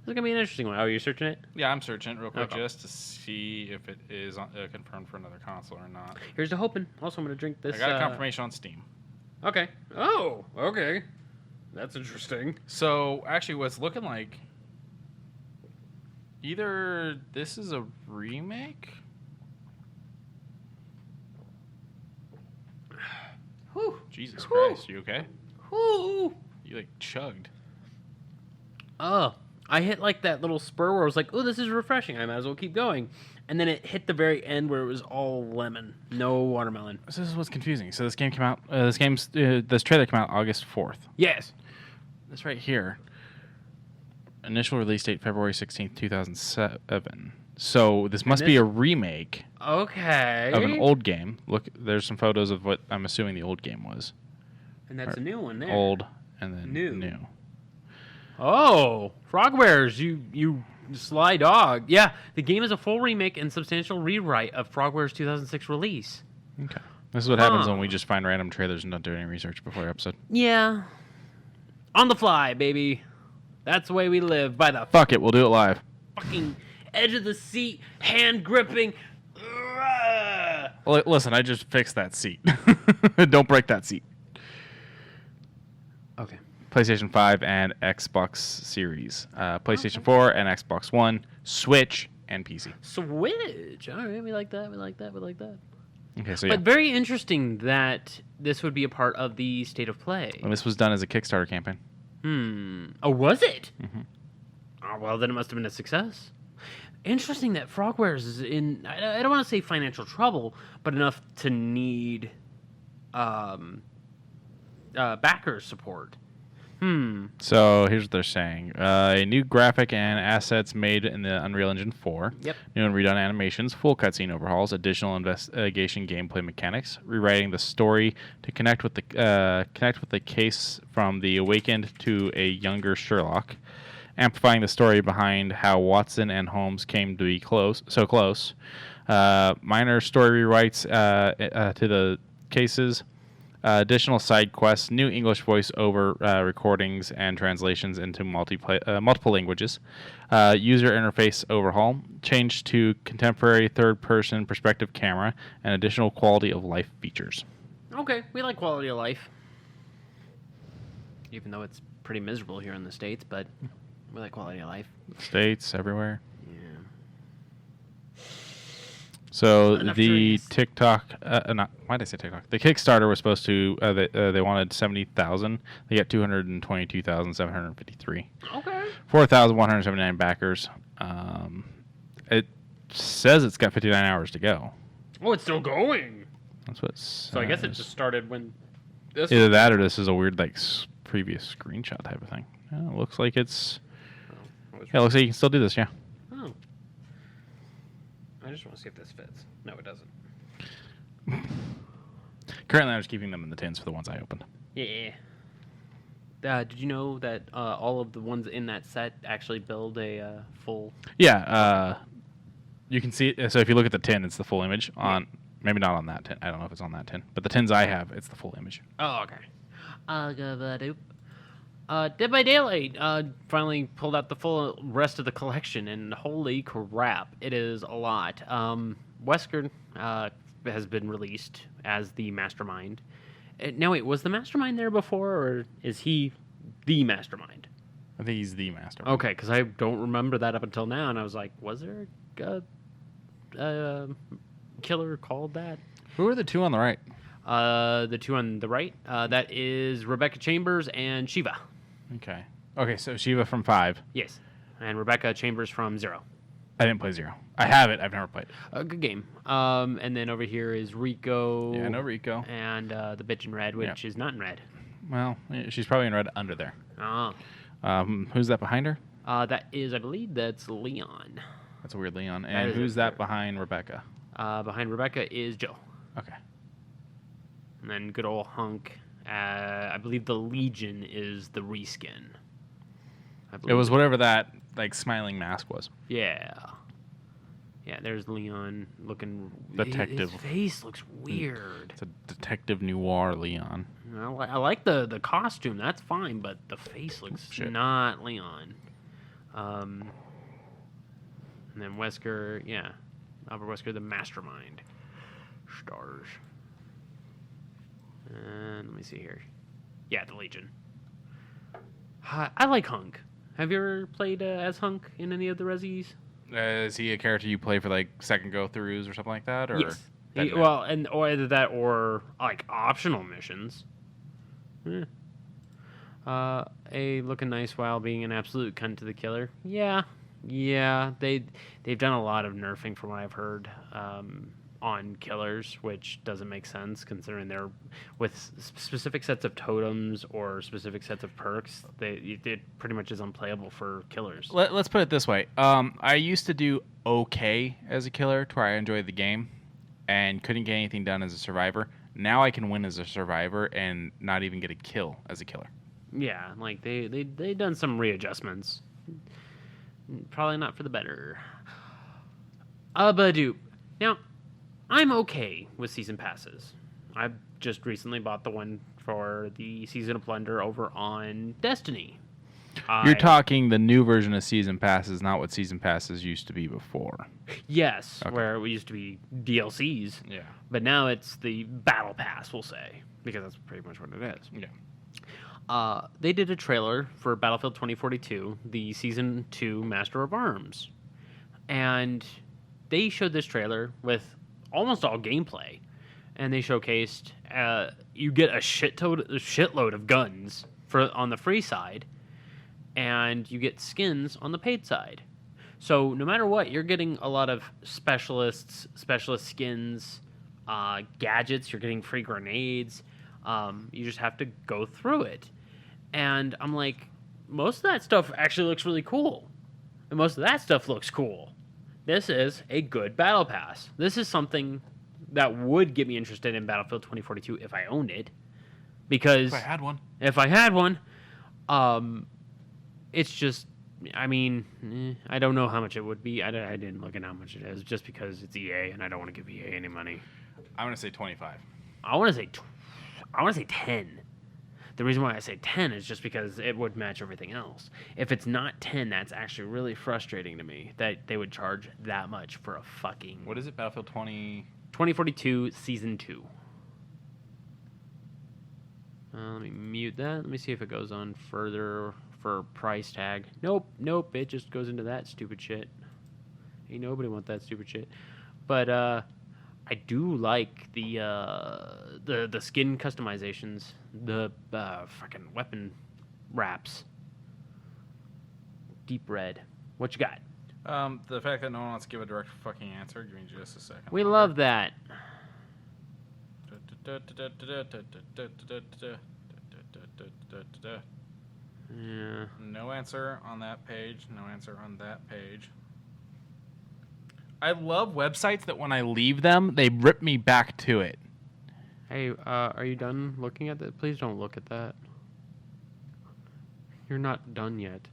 an interesting one. Oh, you're searching it? Yeah, I'm searching it real quick Okay. just to see if it is confirmed for another console or not. Here's to hoping. Also, I'm gonna drink this. I got a confirmation on Steam. Okay. Oh, okay. That's interesting. So actually, what's looking like either this is a remake. Whew. Jesus Whew. Christ, you okay? Whew. You like chugged. Oh, I hit like that little spur where I was like, oh, this is refreshing. I might as well keep going. And then it hit the very end where it was all lemon, no watermelon. So this is what's confusing. So this game came out. This trailer came out August 4th. Yes. This right here. Initial release date February 16th, 2007. So this must be a remake Okay. of an old game. Look, there's some photos of what I'm assuming the old game was. And that's a new one there. Old and then New. new. Oh, Frogwares, you sly dog. Yeah, the game is a full remake and substantial rewrite of Frogwares' 2006 release. Okay. This is what happens when we just find random trailers and don't do any research before episode. Yeah. On the fly, baby. That's the way we live. By the Fuck it, we'll do it live. fucking edge of the seat, hand gripping. Well, listen, I just fixed that seat. Don't break that seat. Okay. PlayStation 5 and Xbox Series. PlayStation 4 and Xbox One, Switch, and PC. Switch. All right, we like that. Okay, so yeah. But very interesting that this would be a part of the State of Play. And this was done as a Kickstarter campaign. Oh, was it? Mhm. Oh, well, then it must have been a success. Interesting that Frogwares is in, I don't want to say financial trouble, but enough to need backer support. So here's what they're saying. A new graphic and assets made in the Unreal Engine 4. Yep. New and redone animations, full cutscene overhauls, additional investigation gameplay mechanics, rewriting the story to connect with the case from the awakened to a younger Sherlock, amplifying the story behind how Watson and Holmes came to be so close. Minor story rewrites to the cases. Additional side quests, new English voice-over recordings and translations into multiple languages, user interface overhaul, change to contemporary third-person perspective camera, and additional quality of life features. Okay, we like quality of life. Even though it's pretty miserable here in the States, but we like quality of life. States, everywhere. Yeah. So Enough the trees. TikTok, why did I say TikTok? The Kickstarter was supposed to, they wanted 70,000. They got 222,753. Okay. 4,179 backers. It says it's got 59 hours to go. Oh, it's still going. That's what it So I guess it just started when this. Either that or this is a weird like previous screenshot type of thing. Yeah, it looks like it's. Yeah, it looks like you can still do this. Yeah. Oh. I just want to see if this fits. No, it doesn't. Currently, I'm just keeping them in the tins for the ones I opened. Yeah. Did you know that all of the ones in that set actually build a full? Yeah. You can see it. So if you look at the tin, it's the full image on. Maybe not on that tin. I don't know if it's on that tin, but the tins I have, it's the full image. Oh, okay. Dead by Daylight finally pulled out the full rest of the collection, and holy crap, it is a lot. Wesker has been released as the mastermind. Now, wait, was the mastermind there before, or is he the mastermind? I think he's the master. Okay, because I don't remember that up until now, and I was like, was there a killer called that? Who are the two on the right? The two on the right, that is Rebecca Chambers and Shiva. Okay. Okay, so Shiva from 5. Yes, and Rebecca Chambers from 0. I didn't play 0. I have it. I've never played it. A good game. And then over here is Rico. Yeah, I know Rico. And the bitch in red, which is not in red. Well, she's probably in red under there. Oh. Who's that behind her? That is, I believe that's Leon. That's a weird Leon. And who's that behind Rebecca? Behind Rebecca is Jill. Okay. And then good old Hunk. I believe the Legion is the reskin. It was whatever that like smiling mask was. Yeah. Yeah, there's Leon looking... Detective. His face looks weird. It's a detective noir Leon. I like the costume. That's fine, but the face looks not Leon. And then Wesker, yeah. Albert Wesker, the mastermind. Stars. And let me see here. Yeah, the Legion. I like Hunk. Have you ever played as Hunk in any of the Resis? Is he a character you play for like second go throughs or something like that? Or yes. Or either that or like optional missions. A looking nice while being an absolute cunt to the killer. Yeah. They've done a lot of nerfing from what I've heard on killers, which doesn't make sense considering they're with specific sets of totems or specific sets of perks. It pretty much is unplayable for killers. Let's put it this way. I used to do okay as a killer to where I enjoyed the game and couldn't get anything done as a survivor. Now I can win as a survivor and not even get a kill as a killer. Yeah, like they done some readjustments. Probably not for the better. Badoop. Now, I'm okay with season passes. I've just recently bought the one for the Season of Plunder over on Destiny. You're talking the new version of season passes, not what season passes used to be before. Yes, okay. Where it used to be DLCs. Yeah. But now it's the Battle Pass, we'll say, because that's pretty much what it is. Yeah. They did a trailer for Battlefield 2042, the Season 2 Master of Arms. And they showed this trailer with almost all gameplay. And they showcased you get a shitload of guns on the free side, and you get skins on the paid side. So no matter what, you're getting a lot of specialist skins, gadgets. You're getting free grenades. You just have to go through it. And I'm like, most of that stuff actually looks really cool. And most of that stuff looks cool. This is a good battle pass. This is something that would get me interested in Battlefield 2042 if I owned it. Because... If I had one. It's just... I mean, I don't know how much it would be. I didn't look at how much it is, just because it's EA, and I don't want to give EA any money. I want to say 25. I want to say 10. The reason why I say 10 is just because it would match everything else. If it's not 10, that's actually really frustrating to me that they would charge that much for a fucking... What is it? Battlefield 2042 Season 2. Let me mute that. Let me see if it goes on further for price tag. Nope. It just goes into that stupid shit. Ain't nobody want that stupid shit. But I do like the skin customizations, the fucking weapon wraps. Deep red. What you got? The fact that no one wants to give a direct fucking answer. Give me just a second. We love that. Yeah. No answer on that page. No answer on that page. I love websites that when I leave them, they rip me back to it. Hey, are you done looking at that? Please don't look at that. You're not done yet.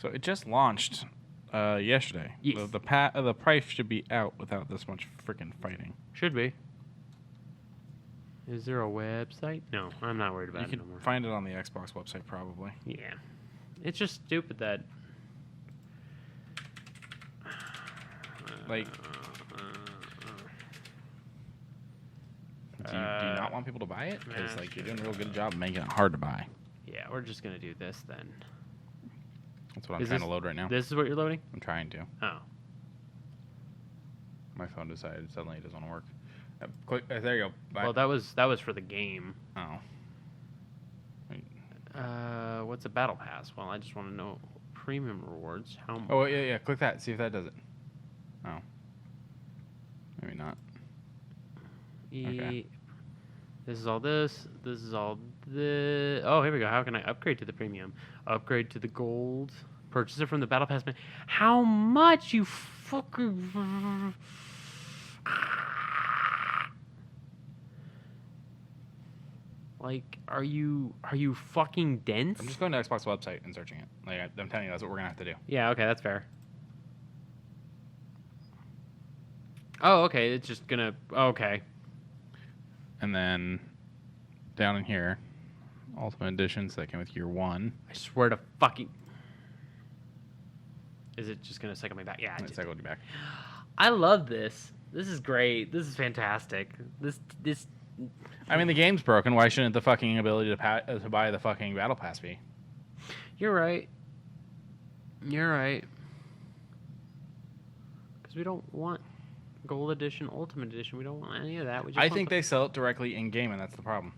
So it just launched yesterday. Yes. The price should be out without this much freaking fighting. Should be. Is there a website? No, I'm not worried about it no more. You can find it on the Xbox website, probably. Yeah. It's just stupid that... Like... Do you not want people to buy it? Because you're doing a real good job making it hard to buy. Yeah, we're just going to do this then. That's what I'm trying to load right now. This is what you're loading? I'm trying to. Oh. My phone decided suddenly it doesn't want to work. Click. There you go. Bye. Well, that was for the game. Oh. Wait. What's a battle pass? Well, I just want to know premium rewards. How? Oh yeah. Click that. See if that does it. Oh. Maybe not. E- Okay. This is all this. This is all the. Oh, here we go. How can I upgrade to the premium? Upgrade to the gold. Purchase it from the Battle Pass. How much, you fucking. Like, are you fucking dense? I'm just going to Xbox website and searching it. Like I'm telling you, that's what we're gonna have to do. Yeah, okay, that's fair. Oh, okay, it's just gonna... Okay. And then down in here, Ultimate Editions that came with Year 1. I swear to fucking... Is it just gonna cycle me back? Yeah, It cycled you back. I love this. This is great. This is fantastic. This... I mean, the game's broken. Why shouldn't the fucking ability to buy the fucking Battle Pass be? You're right. You're right. Because we don't want Gold Edition, Ultimate Edition. We don't want any of that. We just I want think they sell it directly in game, and that's the problem.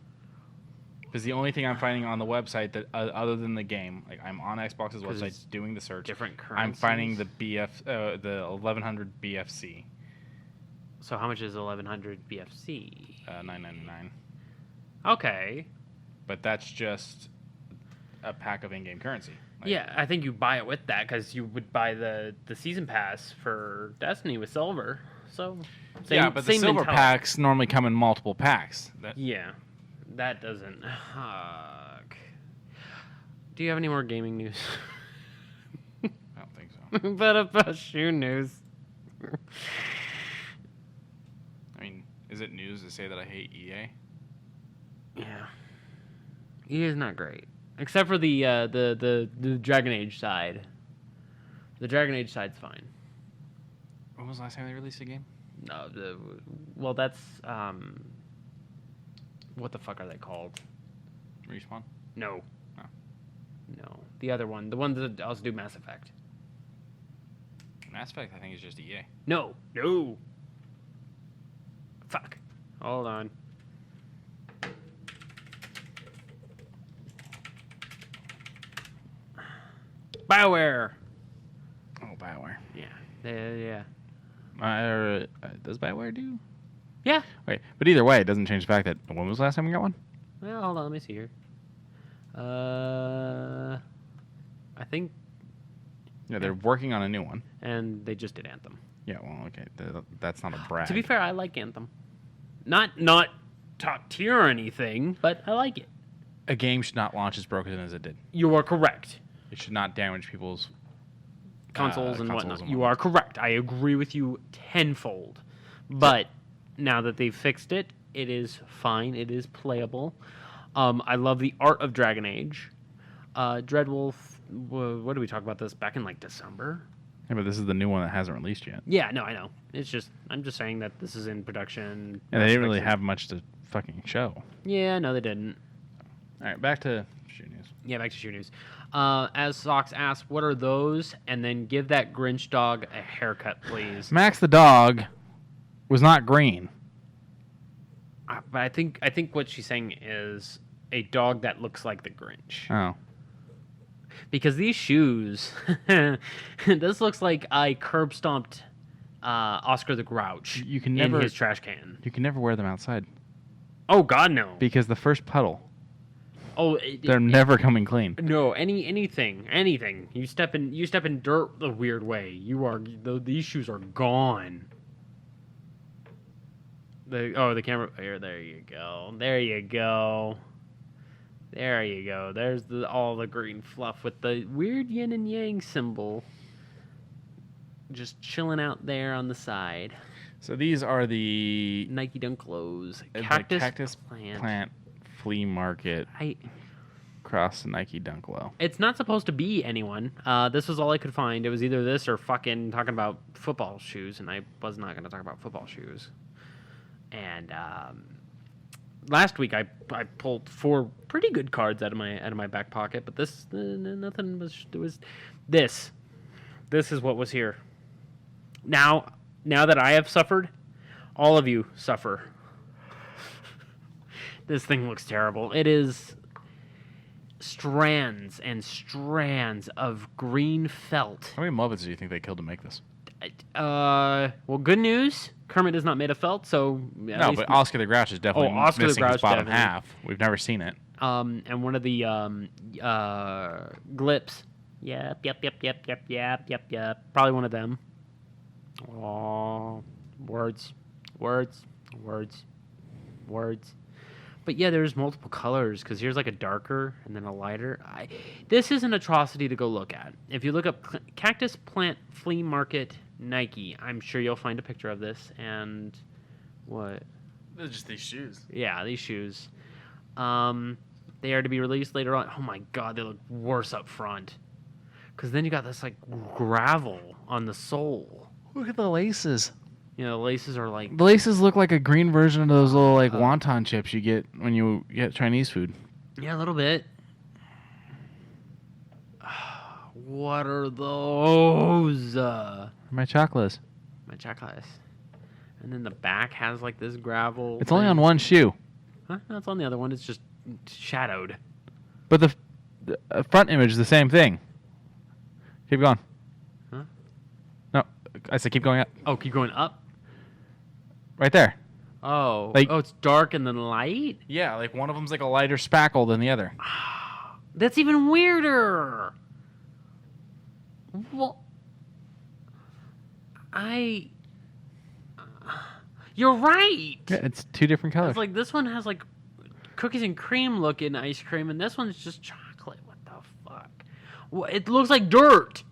Because the only thing I'm finding on the website that other than the game, like I'm on Xbox's website doing the search. different currencies. I'm finding the 1100 BFC. So how much is 1100 BFC? $9.99. Okay. But that's just a pack of in-game currency. Like, Yeah, I think you buy it with that because you would buy the season pass for Destiny with silver. So yeah, but the silver mentality. packs normally come in multiple packs. Yeah, that doesn't. Do you have any more gaming news? I don't think so. But about shoe news. I mean, is it news to say that I hate EA? Yeah, he is not great, except for the Dragon Age side. The Dragon Age side's fine. When was the last time they released a game? No, well, that's what the fuck are they called? Respawn? No. Oh. No, the other one, the one that also do Mass Effect. Mass Effect, I think, is just EA. No. Fuck. Hold on. BioWare. Oh, BioWare. Yeah. Does BioWare do? Yeah. Wait, but either way, it doesn't change the fact that when was the last time we got one? Well, hold on. Let me see here. I think. Yeah, they're working on a new one. And they just did Anthem. Yeah, well, okay, that's not a brag. To be fair, I like Anthem. Not top tier or anything, but I like it. A game should not launch as broken as it did. You are correct. It should not damage people's Consoles and whatnot. You are correct. I agree with you tenfold. But now that they've fixed it, it is fine. It is playable. I love the art of Dragon Age. Dreadwolf, what did we talk about this back in like December? Yeah, but this is the new one that hasn't released yet. Yeah, no, I know. I'm just saying that this is in production. And they didn't really have much to fucking show. Yeah, no, they didn't. All right, back to shoe news. Yeah, back to shoe news. As Sox asks, what are those? And then give that Grinch dog a haircut, please. Max the dog was not green. But I think what she's saying is a dog that looks like the Grinch. Oh. Because these shoes, this looks like I curb stomped Oscar the Grouch You can never in his trash can. You can never wear them outside Oh God, no! because the first puddle, Oh, they're never coming clean. no. Anything. You step in dirt the weird way. These shoes are gone. The camera here. There you go. There's all the green fluff with the weird yin and yang symbol just chilling out there on the side. So these are the Nike Dunk clothes. cactus plant flea market I cross Nike Dunk Low. It's not supposed to be anyone. This was all I could find. It was either this or fucking talking about football shoes, and I was not going to talk about football shoes. And last week I pulled 4 pretty good cards out of my back pocket, but this nothing was. It was this. This is what was here. Now that I have suffered, all of you suffer. This thing looks terrible. It is strands and strands of green felt. How many Muppets do you think they killed to make this? Well, good news. Kermit is not made of felt, so No, but Oscar the Grouch is definitely Oscar the missing his Grouch bottom definitely. half. We've never seen it. And one of the Glips. Yep. Probably one of them. Oh, words. But yeah, there's multiple colors because here's like a darker and then a lighter. This is an atrocity to go look at. If you look up Cactus Plant Flea Market Nike, I'm sure you'll find a picture of this. And what? They're just these shoes. Yeah, these shoes. They are to be released later on. Oh my god, they look worse up front. Because then you got this like gravel on the sole. Look at the laces. You know, the laces are like... The laces look like a green version of those little like wonton chips you get when you get Chinese food. Yeah, a little bit. What are those? My chocolates. My chocolates. And then the back has like this gravel. It's only on one shoe. Huh? No, it's on the other one. It's just shadowed. But the front image is the same thing. Keep going. Huh? No, I said keep going up. Oh, keep going up? Right there. Oh. Like- Oh, it's dark and then light? Yeah, like one of them's like a lighter spackle than the other. That's even weirder. Well, you're right. Yeah, it's two different colors. It's like this one has like cookies and cream looking ice cream, and this one's just chocolate. What the fuck? Well, it looks like dirt.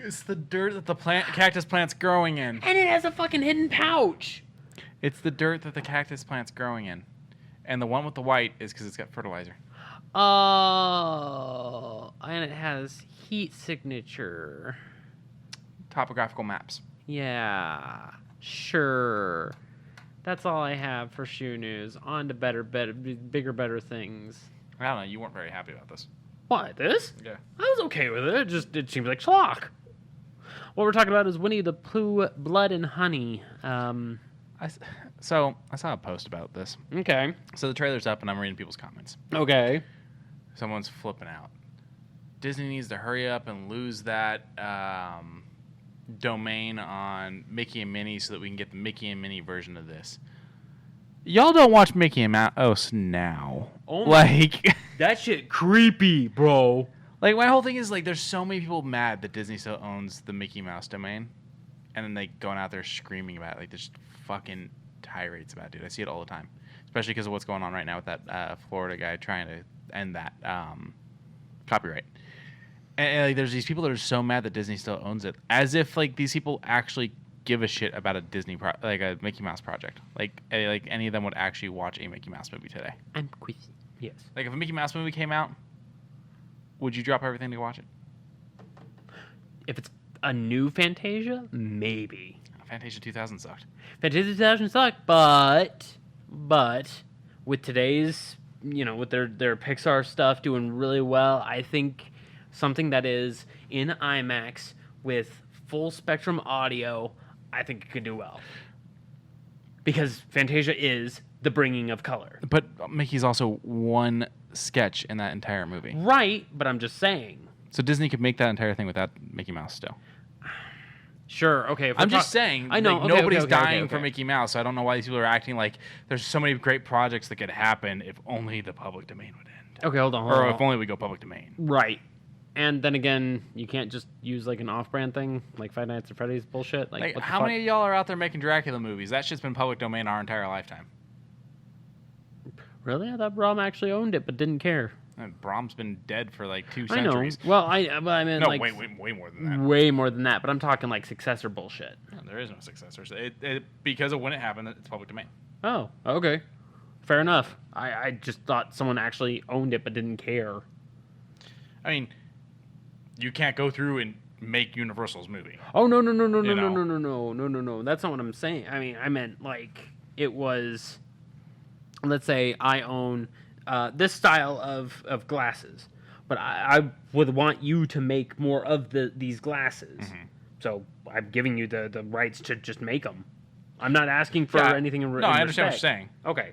It's the dirt that the cactus plant's growing in. And it has a fucking hidden pouch. It's the dirt that the cactus plant's growing in. And the one with the white is because it's got fertilizer. Oh, and it has heat signature. Topographical maps. Yeah, sure. That's all I have for shoe news. On to bigger, better things. I don't know. You weren't very happy about this. What, this? Yeah. I was okay with it. It seems like schlock. What we're talking about is Winnie the Pooh, Blood and Honey. So I saw a post about this. Okay. So the trailer's up, and I'm reading people's comments. Okay. Someone's flipping out. Disney needs to hurry up and lose that domain on Mickey and Minnie so that we can get the Mickey and Minnie version of this. Y'all don't watch Mickey and Mouse now. Oh my- like, That shit creepy, bro. like my whole thing is like, there's so many people mad that Disney still owns the Mickey Mouse domain, and then they going out there screaming about it. Like, there's fucking tirades about it, dude. I see it all the time, especially because of what's going on right now with that Florida guy trying to end that copyright. And like, there's these people that are so mad that Disney still owns it, as if like these people actually give a shit about a Disney like a Mickey Mouse project. Like any of them would actually watch a Mickey Mouse movie today. I'm Quincey. Yes. Like if a Mickey Mouse movie came out, would you drop everything to watch it? If it's a new Fantasia, maybe. Fantasia 2000 sucked. Fantasia 2000 sucked, but with today's, with their Pixar stuff doing really well, I think something that is in IMAX with full spectrum audio, I think it could do well. Because Fantasia is the bringing of color. But Mickey's also one sketch in that entire movie. Right, but I'm just saying. So Disney could make that entire thing without Mickey Mouse still. Sure, okay. If I'm just saying, I know. like, Okay, nobody's okay, dying okay. for Mickey Mouse, so I don't know why these people are acting like there's so many great projects that could happen if only the public domain would end. Okay, hold on. Or if only we go public domain. Right. And then again, you can't just use like an off-brand thing, like Five Nights at Freddy's bullshit. Like, What the how fuck? many of y'all are out there making Dracula movies? That shit's been public domain our entire lifetime. Really? I thought Brom actually owned it, but didn't care. And Brahm's been dead for like 2 I know. centuries. Well, I mean, No, like way more than that. way more than that. But I'm talking like successor bullshit. No, there is no successor. So because of when it happened, it's public domain. Oh, okay, fair enough. I just thought someone actually owned it but didn't care. I mean, you can't go through and make Universal's movie. Oh no. That's not what I'm saying. I mean, I meant like it was. Let's say I own this style of glasses, but I would want you to make more of these glasses. Mm-hmm. So I'm giving you the rights to just make them. I'm not asking for anything in No, I understand what you're respect. saying. Okay.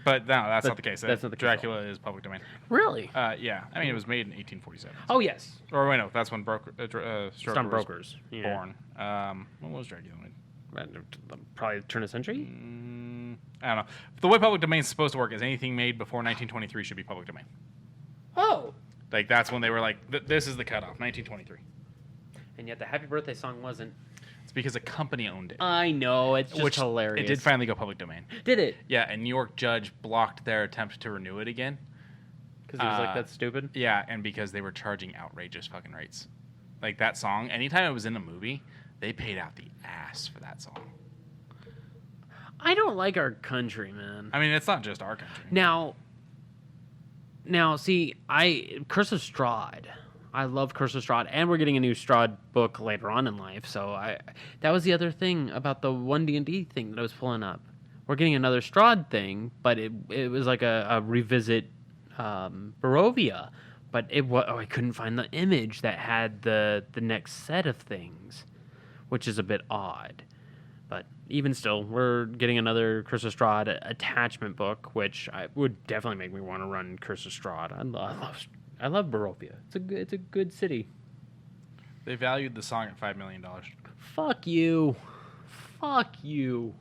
But no, that's But not the case. that's not the case at Dracula is public domain. Really? Yeah. I mean, it was made in 1847. Oh yes. Or wait, no, that's when Stone Brokers. was Yeah. born. When was Dracula made? Probably turn of century. I don't know. The way public domain is supposed to work is anything made before 1923 should be public domain. Oh. Like that's when they were like, this is the cutoff, 1923. And yet the Happy Birthday song wasn't. It's because a company owned it. I know. It's just hilarious. It did finally go public domain. Did it? Yeah, a New York judge blocked their attempt to renew it again. Because he was like, that's stupid? Yeah, and because they were charging outrageous fucking rates. Like that song, anytime it was in a movie, they paid out the ass for that song. I don't like our country, man. I mean, it's not just our country. Now, see, Curse of Strahd. I love Curse of Strahd, and we're getting a new Strahd book later on in life. So that was the other thing about the one D&D thing that I was pulling up. We're getting another Strahd thing, but it was like a revisit Barovia, but I couldn't find the image that had the next set of things, which is a bit odd. But even still, we're getting another Curse of Strahd attachment book, which would definitely make me want to run Curse of Strahd. I love Barovia. It's a good city. They valued the song at $5 million. Fuck you. Fuck you.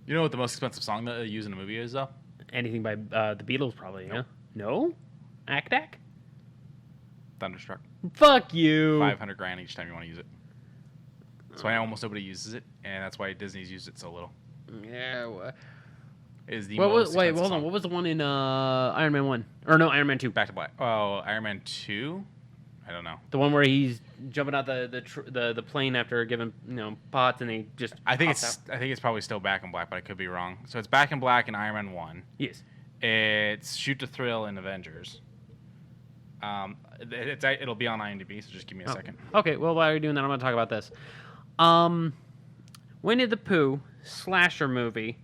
You know what the most expensive song that they use in a movie is, though? Anything by the Beatles, probably. Nope. Yeah. No. Ack? Thunderstruck. Fuck you. $500,000 each time you want to use it. That's why almost nobody uses it, and that's why Disney's used it so little. Yeah. Is the Wait, most hold expensive on. song. What was the one in Iron Man 1? Or no, Iron Man 2. Back to Black. Oh, Iron Man 2? I don't know. The one where he's jumping out the plane after giving pots, and he just. I think pops out. it's probably still Back in Black, but I could be wrong. So it's Back in Black in Iron Man 1. Yes. It's Shoot to Thrill in Avengers. It'll be on IMDb, so just give me a second. Okay. Well, while you're doing that, I'm going to talk about this. Winnie the Pooh slasher movie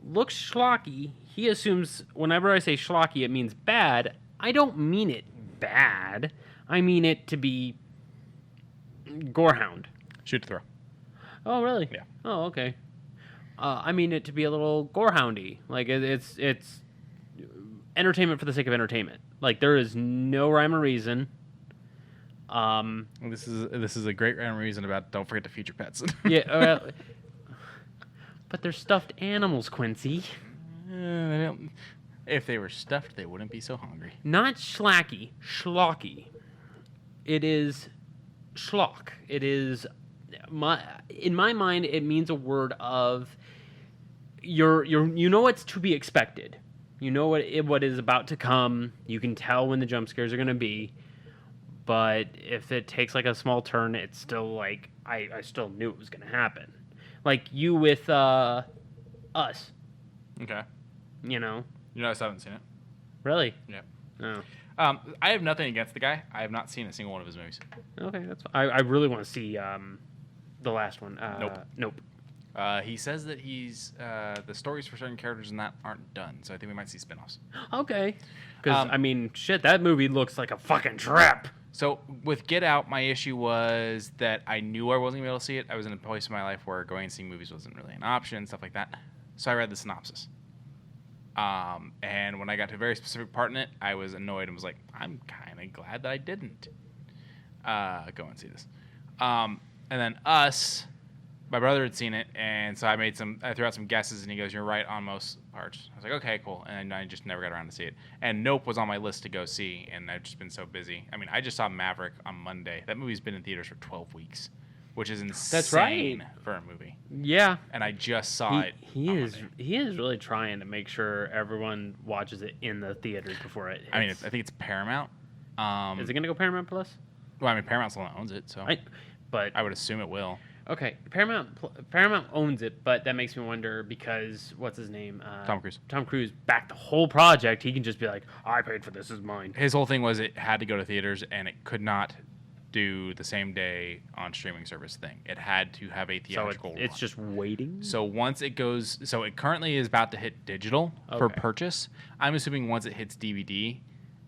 looks schlocky. He assumes whenever I say schlocky, it means bad. I don't mean it bad. I mean it to be gorehound. Shoot to Thrill. Oh, really? Yeah. Oh, okay. I mean it to be a little gorehoundy. Like it's entertainment for the sake of entertainment. Like there is no rhyme or reason. This is a great rhyme or reason about don't forget to feed your pets. Yeah. But they're stuffed animals, Quincy. If they were stuffed, they wouldn't be so hungry. Not schlacky, schlocky. It is schlock. It is in my mind. It means a word of you know what's to be expected. You know what is about to come. You can tell when the jump scares are going to be. But if it takes like a small turn, it's still like I still knew it was going to happen. Like you with Us. Okay. You know. You know, I still haven't seen it. Really? Yeah. Oh. I have nothing against the guy. I have not seen a single one of his movies. Okay, that's fine. I really want to see the last one. Nope. He says that the stories for certain characters in that aren't done, so I think we might see spin-offs. Okay. Because, I mean, shit, that movie looks like a fucking trap. So with Get Out, my issue was that I knew I wasn't going to be able to see it. I was in a place in my life where going and seeing movies wasn't really an option, stuff like that. So I read the synopsis. And when I got to a very specific part in it, I was annoyed and was like, I'm kind of glad that I didn't go and see this. And then Us, my brother had seen it, and so I threw out some guesses, and he goes, "You're right on most parts." I was like, "Okay, cool," and I just never got around to see it. And Nope was on my list to go see, and I've just been so busy. I mean, I just saw Maverick on Monday. That movie's been in theaters for 12 weeks, which is insane. That's right. For a movie. Yeah. And I just saw it. He is really trying to make sure everyone watches it in the theaters before it hits. I mean, I think it's Paramount. Is it going to go Paramount Plus? Well, I mean, Paramount's the one that owns it, so I would assume it will. Okay, Paramount owns it, but that makes me wonder because what's his name? Tom Cruise. Tom Cruise backed the whole project. He can just be like, "I paid for this. This is mine." His whole thing was it had to go to theaters, and it could not do the same day on streaming service thing. It had to have a theatrical So it's just waiting? So once it goes... So it currently is about to hit digital for purchase. I'm assuming once it hits DVD,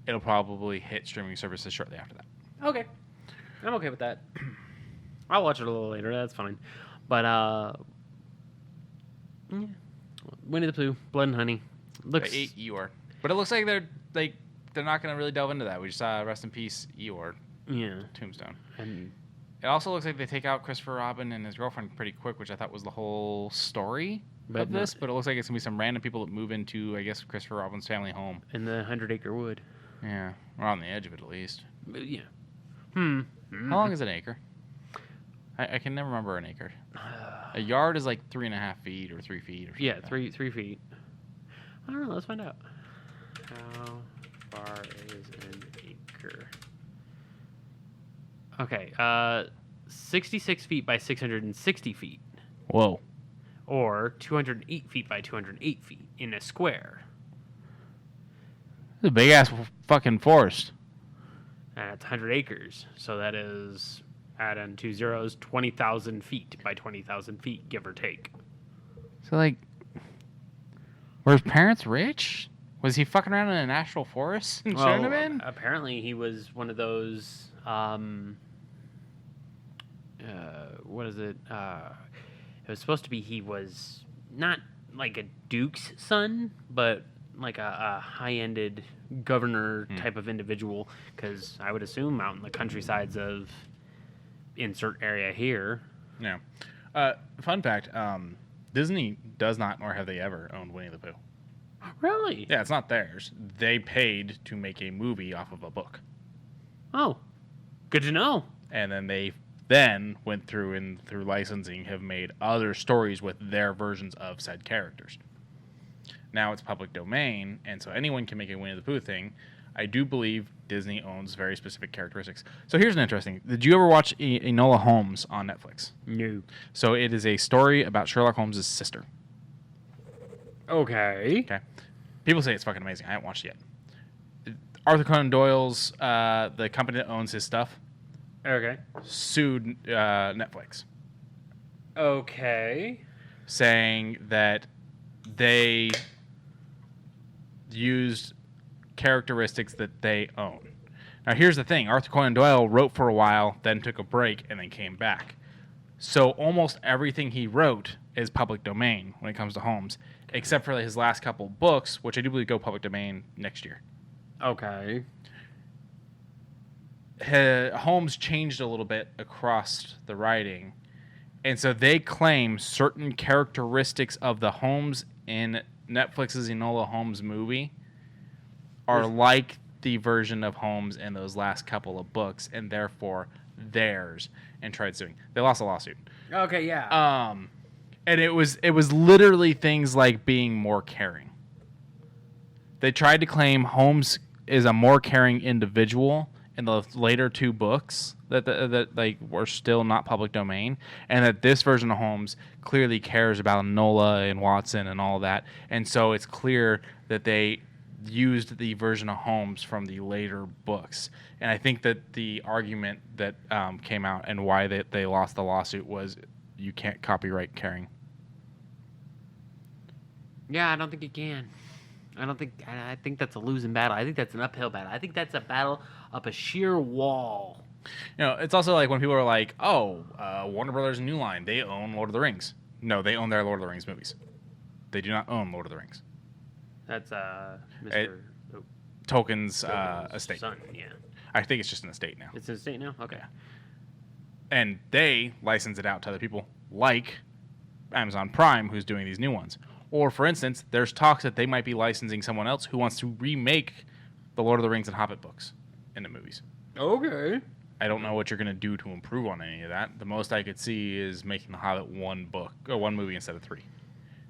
it'll probably hit streaming services shortly after that. Okay. I'm okay with that. I'll watch it a little later. That's fine. But, yeah. Winnie the Pooh, Blood and Honey. Looks. They ate Eeyore, but it looks like they're not going to really delve into that. We just saw Rest in Peace Eeyore. Yeah. Tombstone. And It also looks like they take out Christopher Robin and his girlfriend pretty quick, which I thought was the whole story of this. But it looks like it's going to be some random people that move into, I guess, Christopher Robin's family home. in the 100-acre wood. Yeah, we're on the edge of it at least. Yeah. How long is an acre? I can never remember an acre. A yard is like 3.5 feet or 3 feet or something. Yeah, like that. 3 feet. I don't know. Let's find out. How far is an acre? Okay, 66 feet by 660 feet, Whoa. or 208 feet by 208 feet in a square. It's a big ass fucking forest. That's 100 acres, so that is, add in 2 zeros, 20,000 feet by 20,000 feet, give or take. So, like, were his parents rich? Was he fucking around in a national forest and shouldn't have been? Apparently he was one of those, what is it? It was supposed to be he was not like a duke's son, but like a high-ended governor type of individual, because I would assume out in the countrysides of insert area here. Yeah. Fun fact, Disney does not, nor have they ever, owned Winnie the Pooh. Really? Yeah, it's not theirs. They paid to make a movie off of a book. Oh, good to know. And then they went through and through licensing have made other stories with their versions of said characters. Now it's public domain, and so anyone can make a Winnie the Pooh thing. I do believe Disney owns very specific characteristics. So here's an interesting. Did you ever watch Enola Holmes on Netflix? No. So it is a story about Sherlock Holmes' sister. Okay. Okay. People say it's fucking amazing. I haven't watched it yet. Arthur Conan Doyle's, the company that owns his stuff, Okay. sued Netflix, Okay. saying that they used characteristics that they own. Now, here's the thing. Arthur Conan Doyle wrote for a while, then took a break, and then came back. So almost everything he wrote is public domain when it comes to Holmes, except for his last couple books, which I do believe go public domain next year. Okay. Holmes changed a little bit across the writing, and so they claim certain characteristics of the Holmes in Netflix's Enola Holmes movie are like the version of Holmes in those last couple of books, and therefore theirs, and tried suing. They lost a lawsuit. Okay, yeah. And it was literally things like being more caring. They tried to claim Holmes is a more caring individual in the later two books that like were still not public domain, and that this version of Holmes clearly cares about Enola and Watson and all that, and so it's clear that they used the version of Holmes from the later books. And I think that the argument that came out and why they lost the lawsuit was you can't copyright caring. Yeah, I don't think you can. I think that's a losing battle. I think that's an uphill battle. I think that's a battle up a sheer wall. You know, it's also like when people are like, oh, Warner Brothers New Line, they own Lord of the Rings. No, they own their Lord of the Rings movies. They do not own Lord of the Rings. That's Mr. Tolkien's estate. Son, yeah. I think it's just an estate now. It's an estate now? Okay. Yeah. And they license it out to other people like Amazon Prime, who's doing these new ones. Or, for instance, there's talks that they might be licensing someone else who wants to remake the Lord of the Rings and Hobbit books into movies. Okay. I don't know what you're going to do to improve on any of that. The most I could see is making the Hobbit one book or one movie instead of 3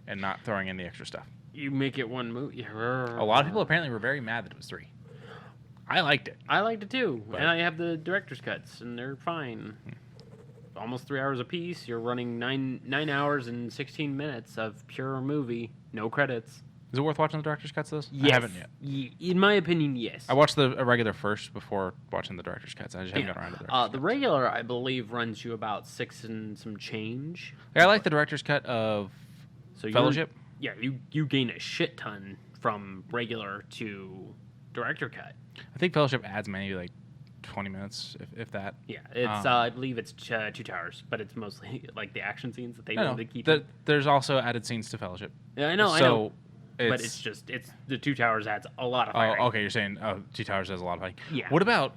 and not throwing in the extra stuff. You make it one movie. A lot of people apparently were very mad that it was 3. I liked it. I liked it too. But- And I have the director's cuts, and they're fine. Almost 3 hours a piece. You're running 9 hours and 16 minutes of pure movie. No credits. Is it worth watching the director's cuts of this? Yes. I haven't yet. In my opinion, yes. I watched the regular first before watching the director's cuts. I just haven't gotten around to the director's The cuts. regular, I believe, runs you about 6 and some change. I like the director's cut of So you're- Fellowship. Yeah, you gain a shit ton from regular to director cut. I think Fellowship adds maybe like 20 minutes, if that. Yeah, it's I believe it's Two Towers, but it's mostly like the action scenes that they No, wanted to keep. there's also added scenes to Fellowship. Yeah, I know, so I know. But it's it's the Two Towers adds a lot of firing. Oh, okay. You're saying Two Towers has a lot of fighting. Yeah. What about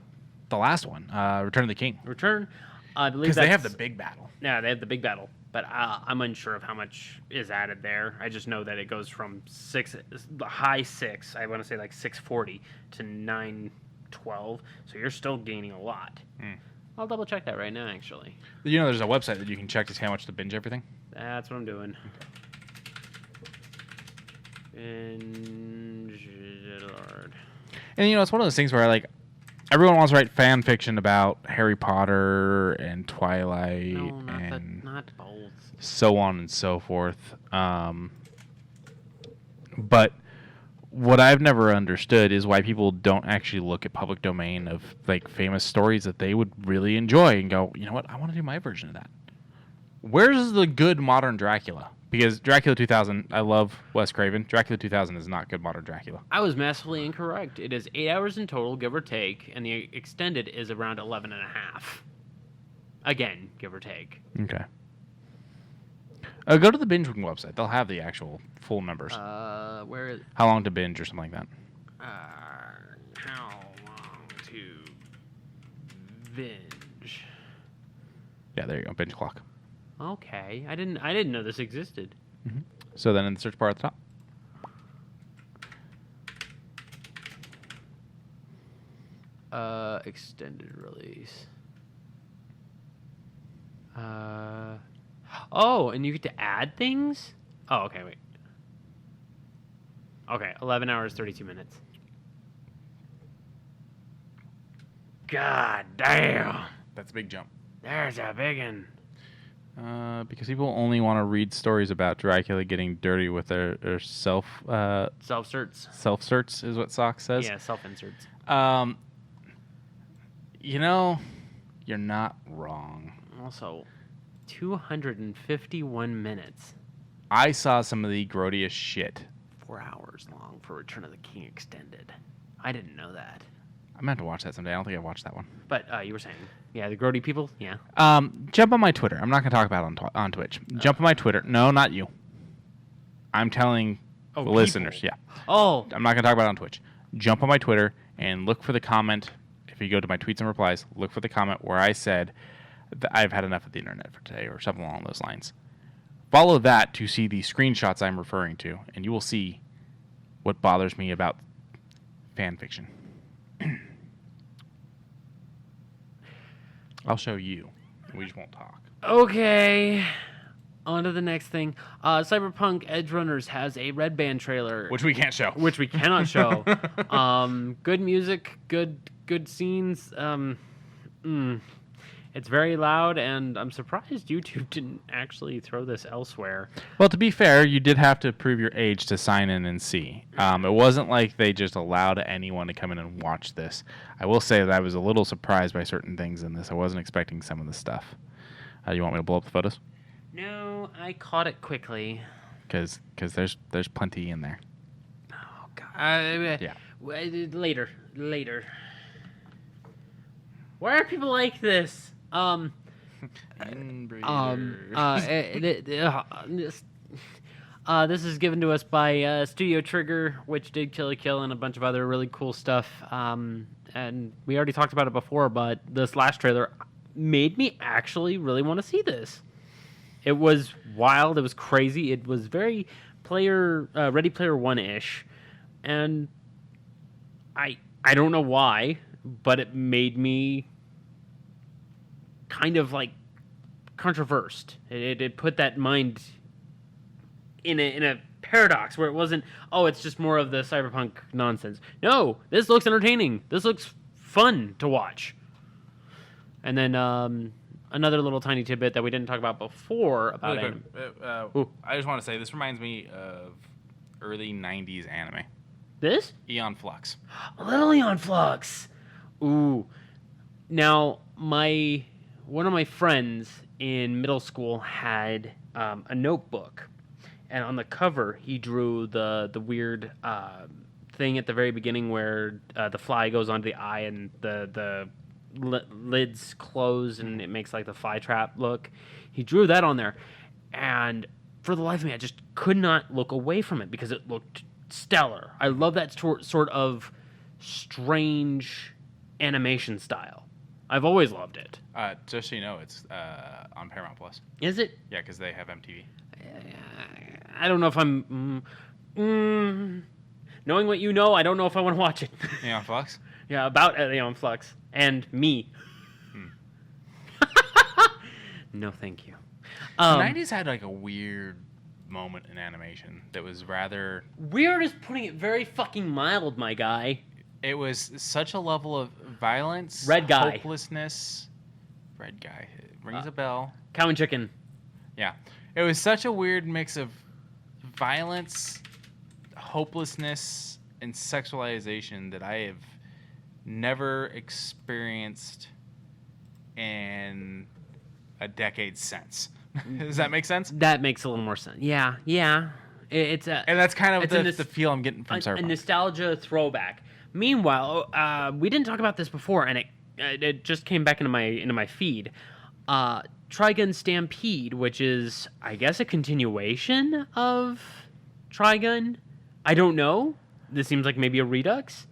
the last one, Return of the King? Return, I believe Because they have the big battle. Yeah, they have the big battle, but I'm unsure of how much is added there. I just know that it goes from the high 6, I want to say like 640 to 912, so you're still gaining a lot. I'll double check that right now, actually. You know, there's a website that you can check to see how much to binge everything. That's what I'm doing. Binge Lord. And you know, it's one of those things where like everyone wants to write fan fiction about Harry Potter and Twilight No, and not both. so on and so forth. But what I've never understood is why people don't actually look at public domain of like famous stories that they would really enjoy and go, you know what, I want to do my version of that. Where's the good modern Dracula? Because Dracula 2000, I love Wes Craven. Dracula 2000 is not good modern Dracula. I was massively incorrect. It is 8 hours in total, give or take, and the extended is around 11 and a half. Again, give or take. Okay. Go to the Binge Wing website. They'll have the actual full numbers. Where is... How long to binge or something like that. How long to binge? Yeah, there you go. Binge clock. Okay, I didn't know this existed. Mm-hmm. So then in the search bar at the top. Extended release. Oh, and you get to add things? Oh, okay, wait. Okay, 11 hours, 32 minutes. God damn. That's a big jump. There's a big one. Because people only want to read stories about Dracula getting dirty with their Self-certs. Self-certs is what Sock says. Yeah, self-inserts. You know, you're not wrong. Also, 251 minutes. I saw some of the grodiest shit. 4 hours long for Return of the King Extended. I didn't know that. I'm going to have to watch that someday. I don't think I watched that one. But you were saying, yeah, the grody people, yeah. Jump on my Twitter. I'm not going to talk about it on Twitch. Jump on my Twitter. No, not you. I'm telling the listeners. Yeah. Oh. I'm not going to talk about it on Twitch. Jump on my Twitter and look for the comment. If you go to my tweets and replies, look for the comment where I said that I've had enough of the internet for today or something along those lines. Follow that to see the screenshots I'm referring to, and you will see what bothers me about fan fiction. I'll show you. We just won't talk. Okay. On to the next thing. Cyberpunk Edge Runners has a red band trailer. Which we can't show. Which we cannot show. Good music, good scenes. It's very loud, and I'm surprised YouTube didn't actually throw this elsewhere. Well, to be fair, you did have to prove your age to sign in and see. It wasn't like they just allowed anyone to come in and watch this. I will say that I was a little surprised by certain things in this. I wasn't expecting some of the stuff. You want me to blow up the photos? No, I caught it quickly. Because there's plenty in there. Oh, God. Yeah. Later. Why are people like this? This is given to us by Studio Trigger, which did Kill la Kill and a bunch of other really cool stuff. And we already talked about it before, but this last trailer made me actually really want to see this. It was wild. It was crazy. It was very Ready Player One-ish, and I don't know why, but it made me kind of like controversed. It put that mind in a paradox where it wasn't, oh, it's just more of the cyberpunk nonsense. No, this looks entertaining. This looks fun to watch. And then another little tiny tidbit that we didn't talk about before about really quick, I just want to say this reminds me of early 90s anime. This? Aeon Flux. A little Aeon Flux. Ooh. Now, one of my friends in middle school had a notebook, and on the cover he drew the weird thing at the very beginning where the fly goes onto the eye and the lids close and it makes like the fly trap look. He drew that on there, and for the life of me, I just could not look away from it because it looked stellar. I love that sort of strange animation style. I've always loved it. Just so you know, it's on Paramount Plus. Is it? Yeah, because they have MTV. I don't know if I'm... knowing what you know, I don't know if I want to watch it. Yeah, on Fox? Yeah, about Aeon Flux. And me. No, thank you. The 90s had like a weird moment in animation that was rather... Weird is putting it very fucking mild, my guy. It was such a level of violence, Red guy. hopelessness. Red guy. It rings a bell. Cow and chicken. Yeah. It was such a weird mix of violence, hopelessness, and sexualization that I have never experienced in a decade since. Does that make sense? That makes a little more sense. Yeah. It's a... And that's kind of it's the feel I'm getting from a Cyberpunk. nostalgia throwback. Meanwhile, we didn't talk about this before, and it just came back into my feed. Trigun Stampede, which is, I guess, a continuation of Trigun. I don't know. This seems like maybe a redux.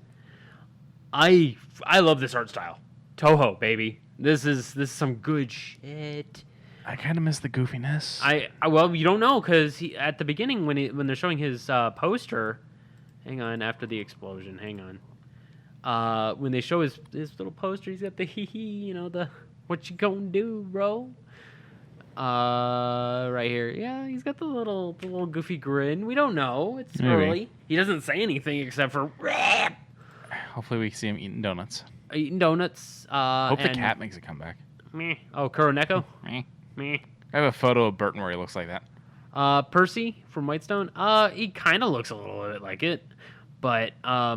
I love this art style. Toho, baby. This is some good shit. I kind of miss the goofiness. Well, you don't know because at the beginning when they're showing his poster, hang on, after the explosion, hang on. When they show his little poster, he's got the hee, the what you gonna do, bro? Right here, yeah, he's got the little goofy grin. We don't know. It's early. He doesn't say anything except for. Hopefully, we see him eating donuts. Eating donuts. Hope the cat makes a comeback. Meh. Oh, Kuroneko. Meh. Meh. I have a photo of Burton where he looks like that. Percy from Whitestone. He kind of looks a little bit like it, but I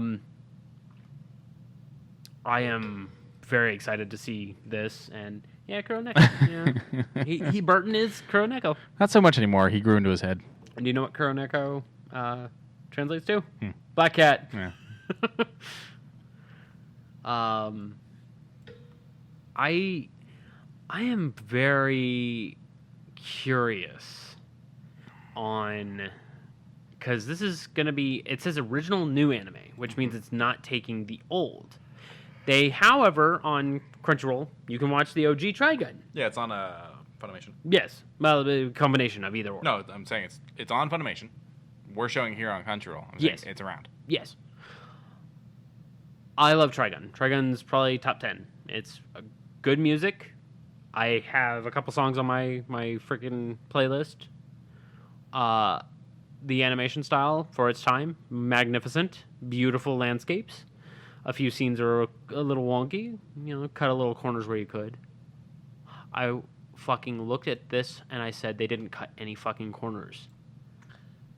am very excited to see this. And yeah, Kuroneko. Yeah, he Burton is Kuroneko. Not so much anymore. He grew into his head. And do you know what Kuroneko translates to? Black cat. Yeah. I am very curious on, because this is going to be, it says original new anime, which means it's not taking the old. They, however, on Crunchyroll, you can watch the OG Trigun. Yeah, it's on Funimation. Yes, well, a combination of either or. No, I'm saying it's on Funimation. We're showing it here on Crunchyroll. I'm yes, saying it's around. Yes. I love Trigun. Trigun's probably top 10. It's good music. I have a couple songs on my freaking playlist. The animation style for its time, magnificent, beautiful landscapes. A few scenes are a little wonky, cut a little corners where you could. I fucking looked at this and I said they didn't cut any fucking corners.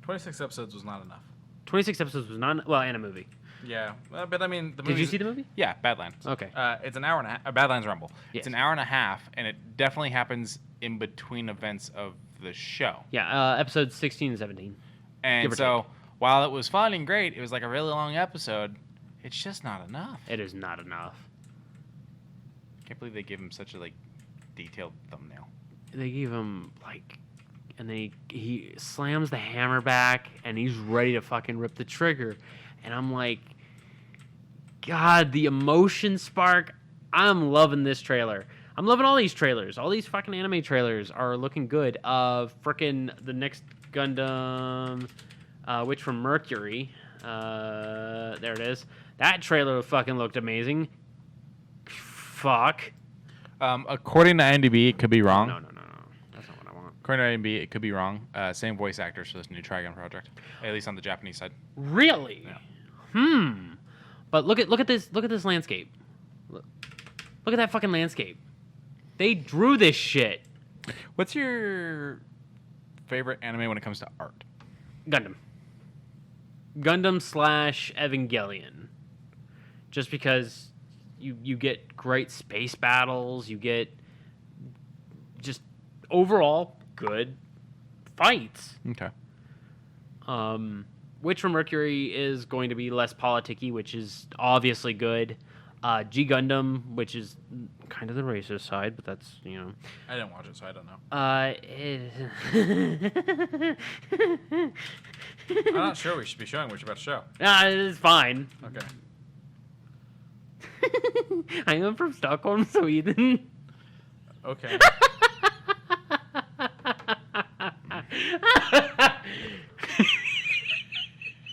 26 episodes was not enough. 26 episodes was not, well, and a movie. Yeah, but I mean, the movie. Did you see the movie? Yeah, Badlands. Okay. It's an hour and a half. Badlands Rumble. Yes. It's an hour and a half, and it definitely happens in between events of the show. Yeah, episodes 16 and 17. And so, while it was fun and great, it was like a really long episode. It's just not enough. It is not enough. Can't believe they give him such a detailed thumbnail. They gave him and then he slams the hammer back, and he's ready to fucking rip the trigger. And I'm like, God, the emotion spark. I'm loving this trailer. I'm loving all these trailers. All these fucking anime trailers are looking good. Frickin' the next Gundam, Witch from Mercury. There it is. That trailer fucking looked amazing. Fuck. According to IMDb, it could be wrong. No. That's not what I want. According to IMDb, it could be wrong. Same voice actors for this new Trigun project, at least on the Japanese side. Really? Yeah. But look at this landscape. Look at that fucking landscape. They drew this shit. What's your favorite anime when it comes to art? Gundam / Evangelion. Just because you get great space battles, you get just overall good fights. Okay. Witch from Mercury is going to be less politicky, which is obviously good. G Gundam, which is kind of the racist side, but that's, you know. I didn't watch it, so I don't know. I'm not sure we should be showing what you're about to show. It's fine. Okay. I am from Stockholm, Sweden. Okay.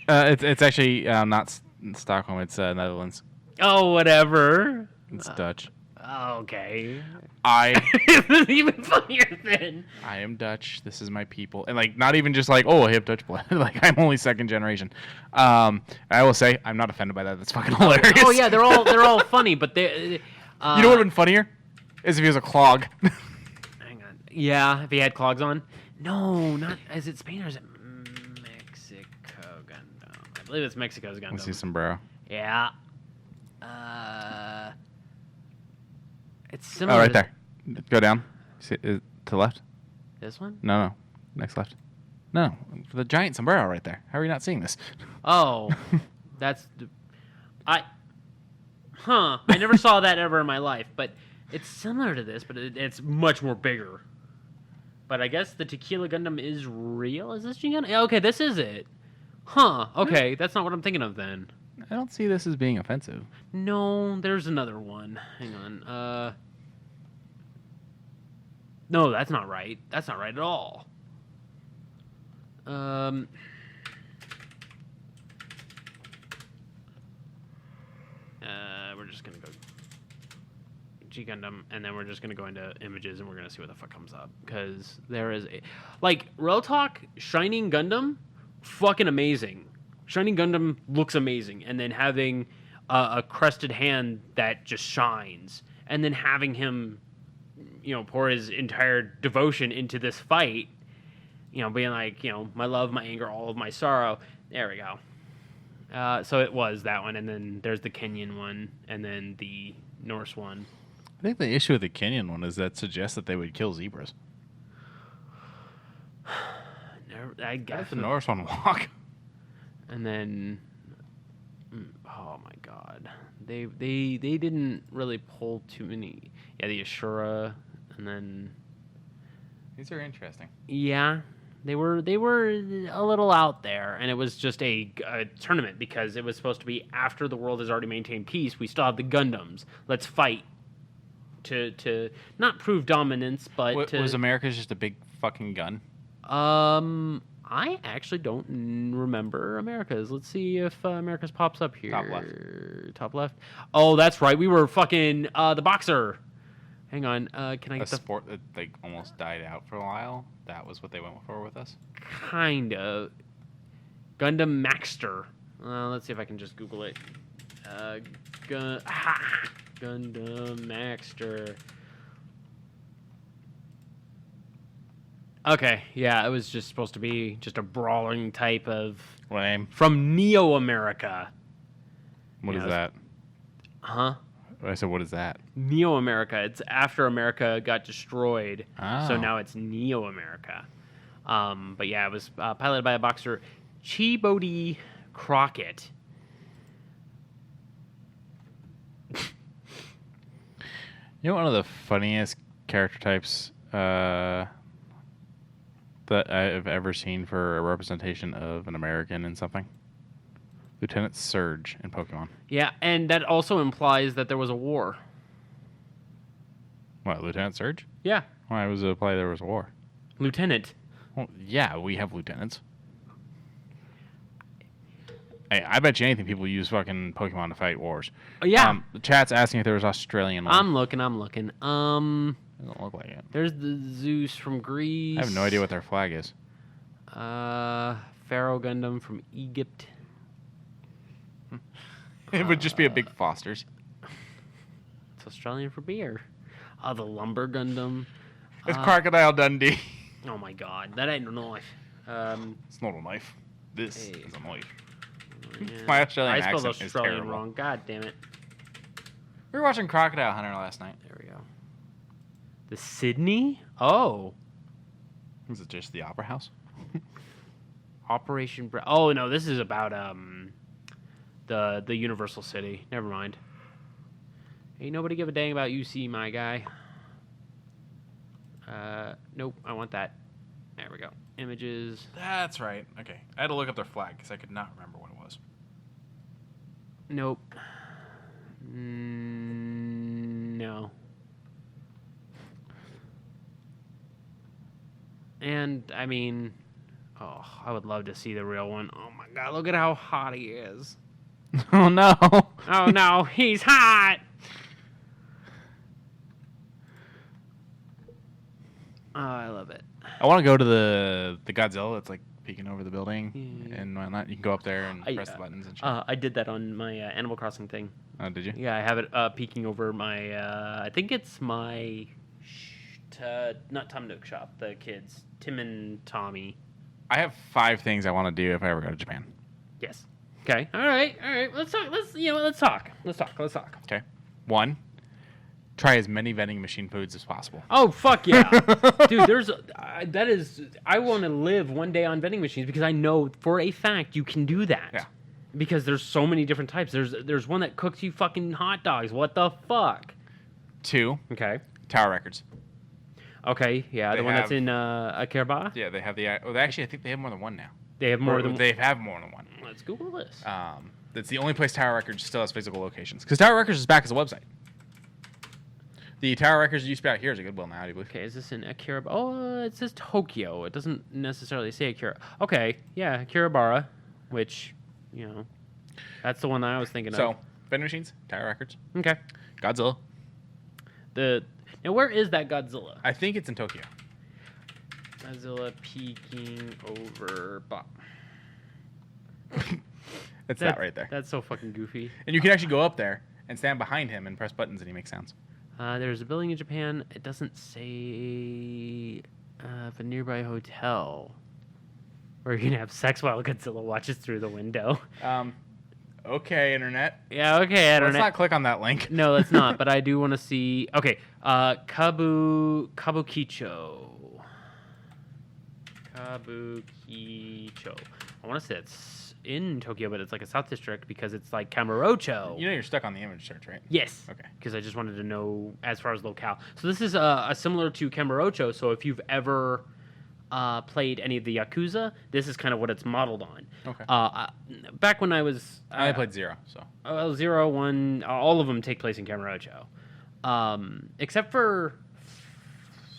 It's actually not Stockholm. It's Netherlands. Oh, whatever. It's Dutch. Okay. It's even funnier then. I am Dutch. This is my people, and like not even just like, oh, I have Dutch blood. Like I'm only second generation. I will say I'm not offended by that. That's fucking hilarious. Oh yeah, they're all funny, but they. You know what would have been funnier? Is if he was a clog. Hang on. Yeah, if he had clogs on. No, not. Is it Spain or is it Mexico Gundam? I believe it's Mexico's Gundam. Let's see sombrero. Yeah. It's similar. Oh, right there. Go down. See, to the left. This one? No. Next left. No, the giant sombrero right there. How are you not seeing this? Oh, that's. I never saw that ever in my life, but it's similar to this, but it's much more bigger. But I guess the Tequila Gundam is real. Is this G Gundam? Yeah, okay, this is it. Huh. Okay, that's not what I'm thinking of then. I don't see this as being offensive. No, there's another one. Hang on. No, that's not right. That's not right at all. We're just gonna go G Gundam, and then we're just gonna go into images, and we're gonna see what the fuck comes up. Because there is a real talk, Shining Gundam, fucking amazing. Shining Gundam looks amazing, and then having a crested hand that just shines, and then having him, pour his entire devotion into this fight, being like, my love, my anger, all of my sorrow. There we go. So it was that one, and then there's the Kenyan one, and then the Norse one. I think the issue with the Kenyan one is that suggests that they would kill zebras. I guess the Norse one walk. And then, oh my god, they didn't really pull too many. Yeah, the Ashura, and then These are interesting. Yeah, they were a little out there, and it was just a tournament because it was supposed to be after the world has already maintained peace. We still have the Gundams. Let's fight to not prove dominance, but was America's just a big fucking gun? I actually don't remember America's. Let's see if America's pops up here. Top left. Top left. Oh, that's right. We were fucking the Boxer. Hang on. Can I get the sport that almost died out for a while? That was what they went for with us? Kind of. Gundam Maxter. Let's see if I can just Google it. Gundam Maxter. Okay, yeah, it was just supposed to be just a brawling type of... Lame. From Neo America. What is that? Huh? I said, what is that? Neo America. It's after America got destroyed. Oh. So now it's Neo America. But yeah, it was piloted by a boxer, Chibodi Crockett. You know, one of the funniest character types that I've ever seen for a representation of an American in something? Lieutenant Surge in Pokemon. Yeah, and that also implies that there was a war. What, Lieutenant Surge? Yeah. Why was it imply there was a war? Lieutenant. Well, yeah, we have lieutenants. Hey, I bet you anything people use fucking Pokemon to fight wars. Oh, yeah. The chat's asking if there was Australian one. I'm looking. Doesn't look like it. There's the Zeus from Greece. I have no idea what their flag is. Pharaoh Gundam from Egypt. It would just be a big Foster's. It's Australian for beer. The Lumber Gundam. It's Crocodile Dundee. Oh my god, that ain't no knife. It's not a knife. This is a knife. Yeah. My Australian I spelled accent is Australian terrible. wrong. God damn it. We were watching Crocodile Hunter last night. There we go. The Sydney? Oh. Is it just the Opera House? Operation oh no, this is about the Universal City. Never mind. Ain't nobody give a dang about UC, my guy. Nope, I want that. There we go. Images. That's right. Okay. I had to look up their flag because I could not remember what it was. Nope. No. And, I mean... Oh, I would love to see the real one. Oh my god, look at how hot he is. Oh, no. Oh no, he's hot! Oh, I love it. I want to go to the Godzilla that's like peeking over the building Yeah. and whatnot. You can go up there and press the buttons and shit. I did that on my Animal Crossing thing. Oh, did you? Yeah, I have it peeking over my... I think it's my... not Tom Nook shop, the kids. Tim and Tommy. I have 5 things I want to do if I ever go to Japan. Yes. Okay. All right. Let's talk. Let's talk. Okay. 1, try as many vending machine foods as possible. Oh, fuck yeah. Dude, I want to live one day on vending machines because I know for a fact you can do that. Yeah. Because there's so many different types. There's one that cooks you fucking hot dogs. What the fuck? 2, Okay. Tower Records. Okay, yeah, They the one that's have- in Akira. Yeah, they have the... actually, I think they have more than one now. They have more than... They have more than one. Let's Google this. That's the only place Tower Records still has physical locations. Because Tower Records is back as a website. The Tower Records that used to be out here is a Goodwill now, I do believe. Okay, is this in Akira? Oh, it says Tokyo. It doesn't necessarily say Akira. Okay, yeah, Akihabara, which, that's the one that I was thinking of. So, vending machines, Tower Records, Okay. Godzilla. Now, where is that Godzilla? I think it's in Tokyo. Godzilla peeking over... It's that right there. That's so fucking goofy. And you can actually go up there and stand behind him and press buttons and he makes sounds. There's a building in Japan. It doesn't say a nearby hotel where you can have sex while Godzilla watches through the window. Okay, internet. Yeah, okay, internet. Let's not click on that link. No, let's not. But I do want to see. Okay, Kabukicho. Kabukicho. I want to say it's in Tokyo, but it's like a South District because it's like Kamurocho. You know you're stuck on the image search, right? Yes. Okay. Because I just wanted to know as far as locale. So this is similar to Kamurocho. So if you've ever played any of the Yakuza, this is kind of what it's modeled on. Okay. Back when I was... I played 0, so. 0, 1, all of them take place in Kamurocho. Except for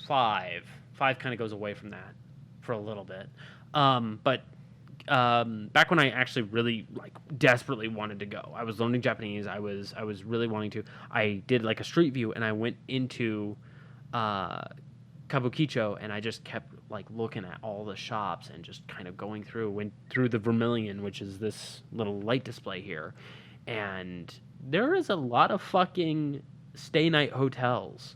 5. 5 kind of goes away from that for a little bit. But back when I actually really desperately wanted to go, I was learning Japanese. I was really wanting to. I did like a street view, and I went into Kabukicho, and I just kept looking at all the shops and just kind of went through the Vermilion, which is this little light display here, and there is a lot of fucking stay night hotels,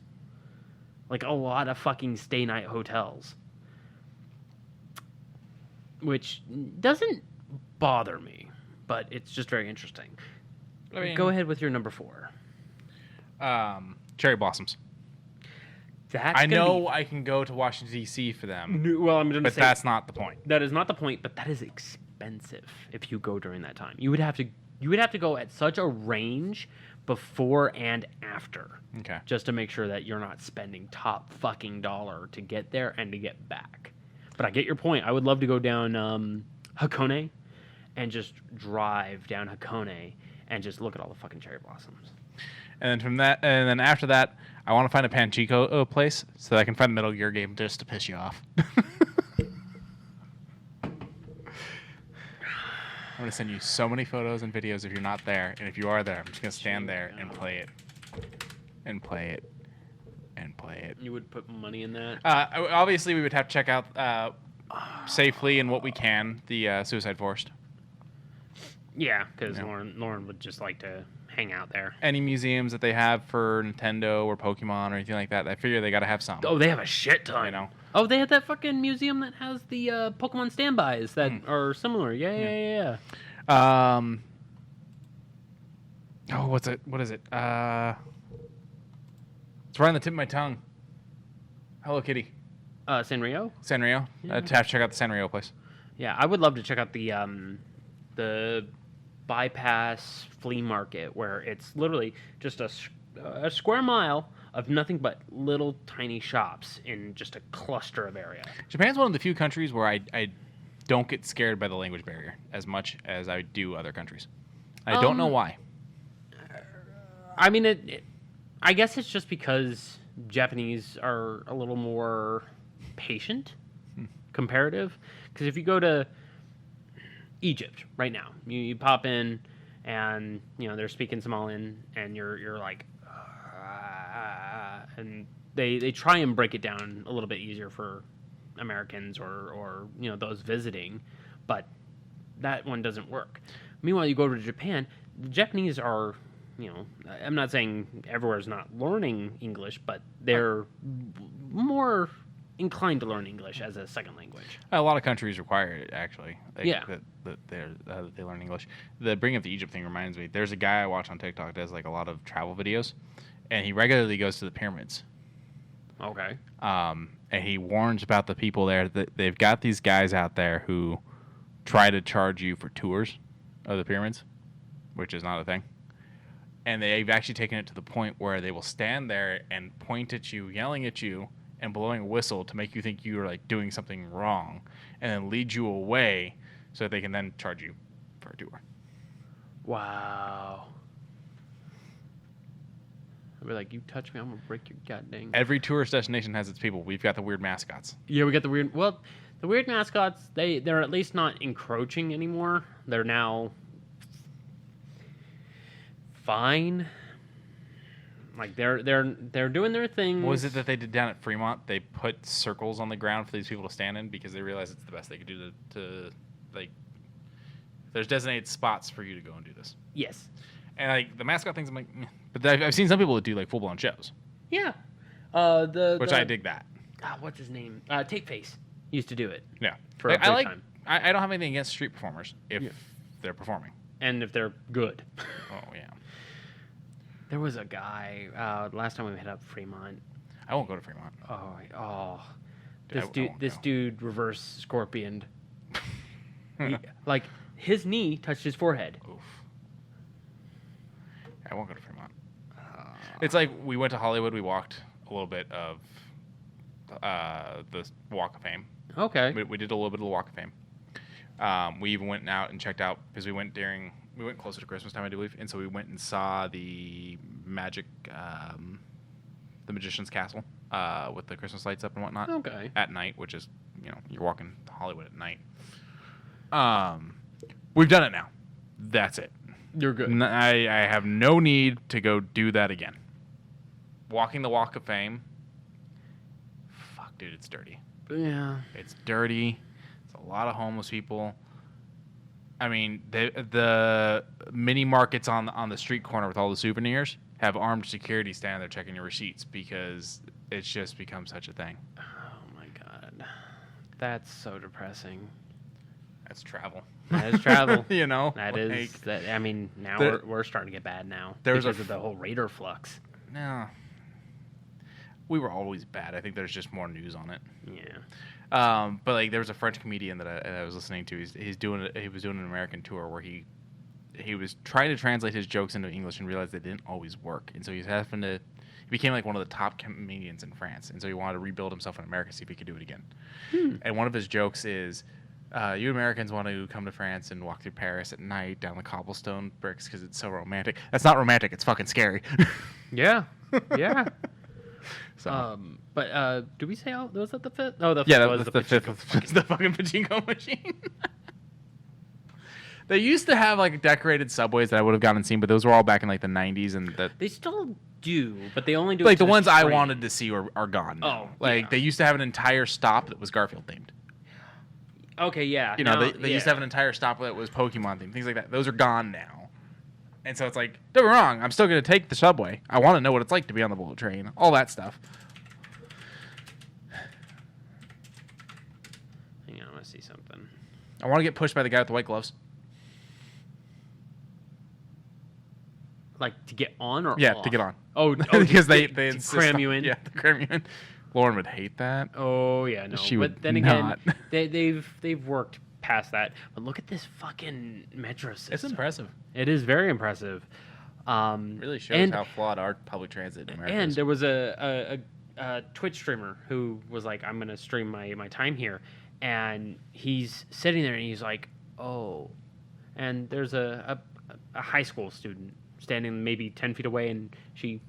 a lot of fucking stay night hotels, which doesn't bother me, but it's just very interesting. I mean, Go ahead with your number 4. Cherry Blossoms. That's I know I can go to Washington, D.C. for them, Well, I'm going to but say that's not the point. that is not the point. But that is expensive if you go during that time. You would have to go at such a range before and after, Okay. just to make sure that you're not spending top fucking dollar to get there and to get back. But I get your point. I would love to go down Hakone and just drive down Hakone and just look at all the fucking cherry blossoms. And then after that, I want to find a Panchico place so that I can find a Metal Gear game just to piss you off. I'm going to send you so many photos and videos if you're not there. And if you are there, I'm just going to stand there and play it. And play it. And play it. You would put money in that? Obviously, we would have to check out safely and what we can the Suicide Forest. Yeah, because Yeah. Lauren would just like to hang out there. Any museums that they have for Nintendo or Pokemon or anything like that, I figure they got to have some. Oh, they have a shit ton. You know. Oh, they have that fucking museum that has the Pokemon standbys that are similar. Yeah. Oh, what's it? What is it? It's right on the tip of my tongue. Hello Kitty. Sanrio? Sanrio. Yeah. Have to check out the Sanrio place. Yeah, I would love to check out the bypass flea market where it's literally just a a square mile of nothing but little tiny shops in just a cluster of area. Japan's one of the few countries where I don't get scared by the language barrier as much as I do other countries. I don't know why. I mean, I guess it's just because Japanese are a little more patient, comparative. Because if you go to Egypt right now, you pop in, and they're speaking Somalian, and you're like, and they try and break it down a little bit easier for Americans or those visiting, but that one doesn't work. Meanwhile, you go to Japan, the Japanese are, I'm not saying everywhere's not learning English, but they're more inclined to learn English as a second language. A lot of countries require it, actually. Yeah. That they learn English. The bringing up the Egypt thing reminds me. There's a guy I watch on TikTok that does like a lot of travel videos, and he regularly goes to the pyramids. Okay. And he warns about the people there. That they've got these guys out there who try to charge you for tours of the pyramids, which is not a thing. And they've actually taken it to the point where they will stand there and point at you, yelling at you, and blowing a whistle to make you think you're like doing something wrong, and then lead you away so that they can then charge you for a tour. Wow. I'd be like, you touch me, I'm gonna break your goddamn. Every tourist destination has its people. We've got the weird mascots. Yeah, we got the weird. Well, the weird mascots. They're at least not encroaching anymore. They're now fine. Like they're doing their thing. What was it that they did down at Fremont? They put circles on the ground for these people to stand in because they realized it's the best they could do to like. There's designated spots for you to go and do this. Yes. And like the mascot things, I'm like, meh. But I've seen some people that do like full blown shows. Yeah. Which I dig that. What's his name? Take Face used to do it. Yeah. For a I like. time. I don't have anything against street performers if they're performing. And if they're good. Oh yeah. There was a guy last time we hit up Fremont. I won't go to Fremont. Dude, this dude reverse scorpioned. Like his knee touched his forehead. Oof. I won't go to Fremont. It's like we went to Hollywood. We walked a little bit of the Walk of Fame. Okay. We did a little bit of the Walk of Fame. We even went out and checked out because we went closer to Christmas time, I do believe, and so we went and saw the magic, the Magician's Castle with the Christmas lights up and whatnot. Okay. At night, which is you're walking to Hollywood at night. We've done it now. That's it. You're good. I have no need to go do that again. Walking the Walk of Fame. Fuck, dude, it's dirty. Yeah. It's dirty. It's a lot of homeless people. I mean, the mini markets on the street corner with all the souvenirs have armed security standing there checking your receipts because it's just become such a thing. Oh my god, that's so depressing. That's travel. That is travel. That is that. I mean, now we're starting to get bad now because of the whole Raider flux. No, we were always bad. I think there's just more news on it. Yeah. But like there was a French comedian that I was listening to. He was doing an American tour where he was trying to translate his jokes into English and realized they didn't always work. And so he became like one of the top comedians in France. And so he wanted to rebuild himself in America, see if he could do it again. And one of his jokes is, you Americans want to come to France and walk through Paris at night down the cobblestone bricks because it's so romantic. That's not romantic. It's fucking scary. Yeah. Yeah. So. But did we say was that the fifth? Oh, the fifth Yeah, was the fifth. The fucking pachinko machine. They used to have like decorated subways that I would have gone and seen, but those were all back in like the 90s, and that they still do, but they only do like it to the ones I train. wanted to see are gone now. Oh, like yeah. they used to have an entire stop that was Garfield themed. Okay, yeah. They used to have an entire stop that was Pokemon themed, things like that. Those are gone now. And so it's like, don't get me wrong, I'm still going to take the subway. I want to know what it's like to be on the bullet train, all that stuff. Hang on, I want to see something. I want to get pushed by the guy with the white gloves. Like to get on or Yeah, off? to get on. Oh, because they to insist cram on- you in. Yeah, to cram you in. Lauren would hate that. Oh yeah, no. She but would then not. again, they've worked past that. But look at this fucking metro system. It's impressive. It is very impressive. Really shows how flawed our public transit in America And is. there was a Twitch streamer who was like, I'm going to stream my time here. And he's sitting there and he's like, oh. And there's a high school student standing maybe 10 feet away, and she,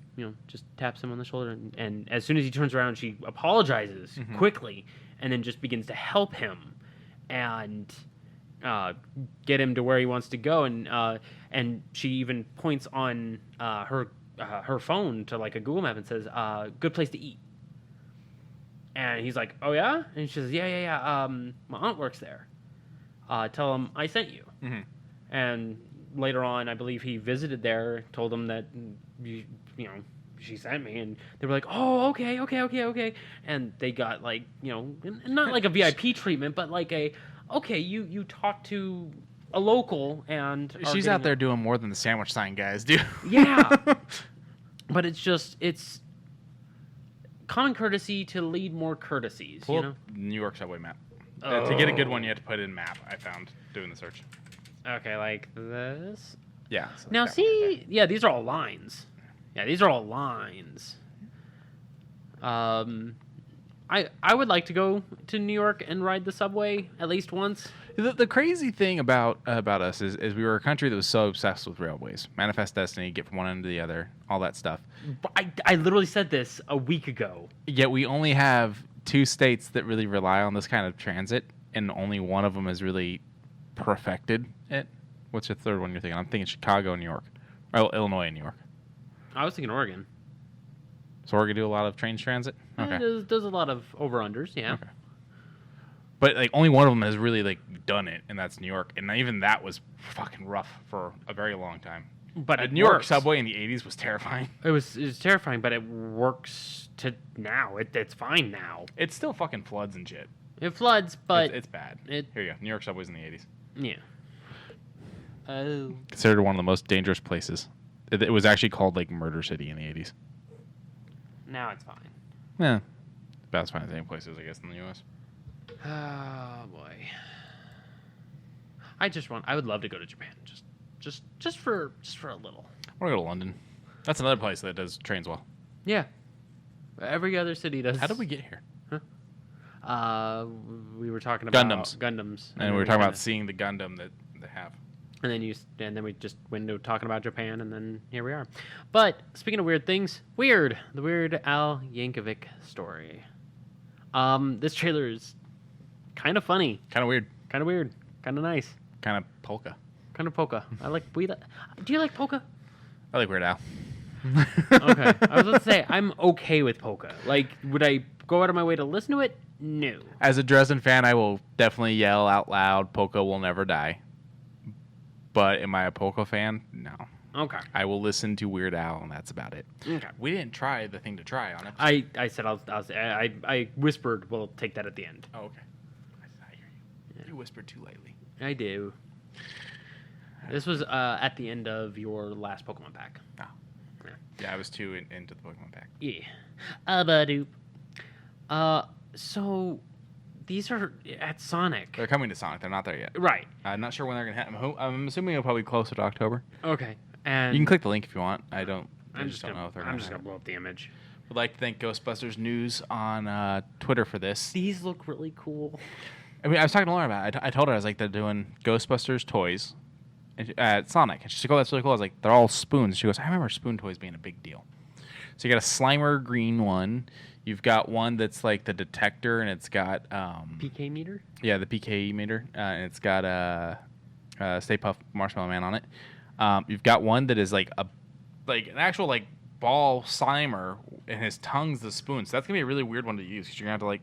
just taps him on the shoulder. And as soon as he turns around, she apologizes quickly and then just begins to help him and get him to where he wants to go. And she even points on her phone to like a Google map and says, good place to eat. And he's like, oh yeah? And she says, yeah. My aunt works there. Tell him I sent you. Mm-hmm. And later on, I believe he visited there, told him that, she sent me. And they were like, oh, okay. And they got like, not like a VIP treatment, but like okay, you talk to a local and... She's out there doing more than the sandwich sign guys do. Yeah. But it's common courtesy to lead more courtesies, Pull up New York subway map. To get a good one, you have to put it in map, I found, doing the search. Okay, like this. Yeah. So Now that see, one right yeah, these are all lines. Yeah, these are all lines. I would like to go to New York and ride the subway at least once. The crazy thing about us is we were a country that was so obsessed with railways. Manifest destiny, get from one end to the other, all that stuff. I literally said this a week ago. Yet we only have 2 states that really rely on this kind of transit, and only one of them has really perfected it. What's the third one you're thinking? I'm thinking Chicago and New York. Or Illinois and New York. I was thinking Oregon. So Oregon do a lot of train transit? Okay. It does a lot of over-unders, yeah. Okay. But like only one of them has really like done it, and that's New York. And even that was fucking rough for a very long time. But New York subway in the 80s was terrifying. It was terrifying, but it works to now. It's fine now. It still fucking floods and shit. It floods, but it's bad. Here you go. New York subways in the 80s. Yeah. Oh. Considered one of the most dangerous places. It was actually called like Murder City in the 80s. Now it's fine. Yeah. About as fine as any places, I guess, in the U.S. Oh boy. I would love to go to Japan. Just for a little. I want to go to London. That's another place that does trains well. Yeah. Every other city does. How did we get here? We were talking about Gundams. And we were talking about seeing the Gundam that they have. And then we just went into talking about Japan, and then here we are. But speaking of weird things, the Weird Al Yankovic story. This trailer is kind of funny, Kind of weird. kind of weird, kind of nice, Kind of polka. kind of polka. Do you like polka? I like Weird Al. Okay, I was going to say I'm okay with polka. Like, would I go out of my way to listen to it? No. As a Dresden fan, I will definitely yell out loud, "Polka will never die." But am I a polka fan? No. Okay. I will listen to Weird Al, and that's about it. Okay. We didn't try the thing to try on it. I said I whispered we'll take that at the end. Oh, okay. I hear you. Yeah. You whispered too lightly. I do. This was at the end of your last Pokemon pack. Oh. Yeah, I was too into the Pokemon pack. Yeah. Abadoop. So these are at Sonic. They're coming to Sonic. They're not there yet. Right. I'm not sure when they're going to happen. I'm assuming it'll probably be closer to October. Okay. And You can click the link if you want. I just don't gonna, know if they're I'm going just to gonna blow up the image. Would like to thank Ghostbusters News on Twitter for this. These look really cool. I mean, I was talking to Laura about it. I told her, I was like, they're doing Ghostbusters Toys at Sonic. And she's like, oh, that's really cool. I was like, they're all spoons. She goes, I remember spoon toys being a big deal. So you got a Slimer green one. You've got one that's like the detector, and it's got... PK meter? Yeah, the PKE meter. And it's got a Stay Puft Marshmallow Man on it. You've got one that is like an actual like ball Slimer, and his tongue's the spoon. So that's going to be a really weird one to use, because you're going to have to like...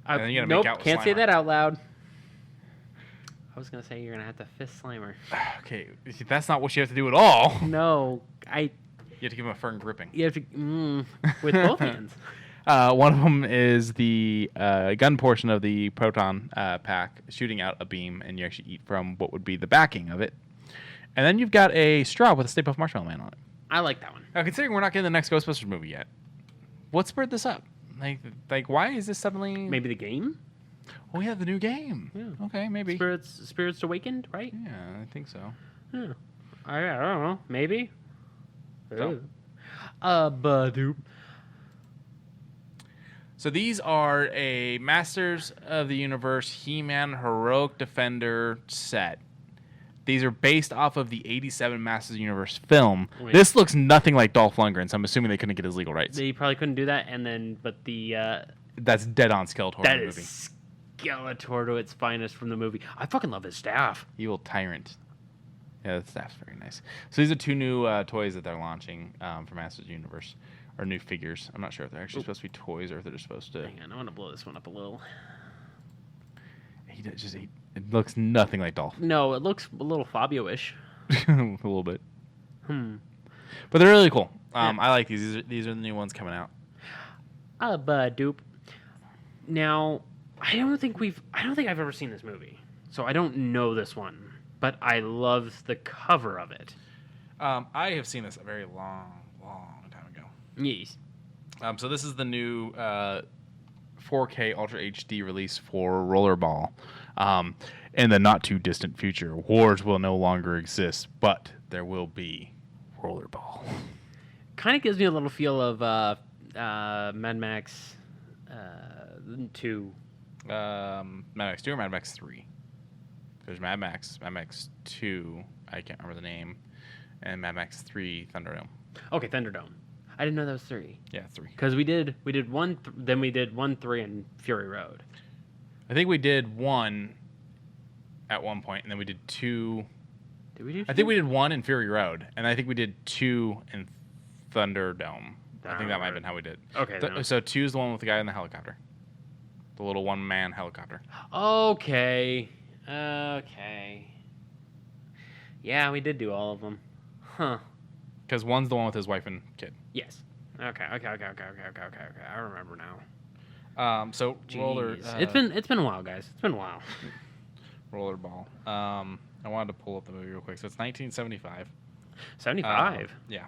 and then you gotta nope, make out with can't say Slimer. that out loud. I was going to say you're going to have to fist Slimer. Okay, that's not what you have to do at all. No, You have to give him a firm gripping. You have to... with both hands. One of them is the gun portion of the proton pack shooting out a beam, and you actually eat from what would be the backing of it. And then you've got a straw with a Stay Puft Marshmallow Man on it. I like that one. Now, considering we're not getting the next Ghostbusters movie yet, what spurred this up? Like, why is this suddenly... Maybe the game? Oh, yeah, the new game. Yeah. Okay, maybe. Spirits Awakened, right? Yeah, I think so. Yeah. I don't know. Maybe. So. Badoop. So these are a Masters of the Universe He-Man Heroic Defender set. These are based off of the 87 Masters of the Universe film. Wait. This looks nothing like Dolph Lundgren, so I'm assuming they couldn't get his legal rights. They probably couldn't do that, but the That's dead on Skeletor that in the is movie. Skeletor to its finest from the movie. I fucking love his staff. Evil Tyrant. Yeah, that staff's very nice. So these are two new toys that they're launching for Masters of the Universe. Or new figures. I'm not sure if they're actually supposed to be toys or if they're just supposed to... Hang on, I want to blow this one up a little. It looks nothing like Dolph. No, it looks a little Fabio-ish. A little bit. Hmm. But they're really cool. Yeah. I like these. These are the new ones coming out. Badoop. Now, I don't think I've ever seen this movie. So I don't know this one. But I love the cover of it. I have seen this a very long time ago. Yes. So this is the new 4K Ultra HD release for Rollerball. In the not too distant future, wars will no longer exist, but there will be Rollerball. Kind of gives me a little feel of Mad Max 2. Mad Max 2 or Mad Max 3? There's Mad Max 2, I can't remember the name, and Mad Max 3 Thunderdome. Okay, Thunderdome. I didn't know that was 3. Yeah, 3. Because we did 1, then we did 1, 3, and Fury Road. I think we did 1 at one point, and then we did 2. Did we do 2? I think we did 1 in Fury Road, and I think we did 2 in Thunderdome. I think that might have been how we did. Okay. So 2 is the one with the guy in the helicopter. The little one-man helicopter. Okay. Yeah, we did do all of them. Huh. Because 1's the one with his wife and kid. Yes. Okay. I remember now. So roller. It's been a while, guys. It's been a while. Rollerball. I wanted to pull up the movie real quick. So it's 1975. 75. Yeah.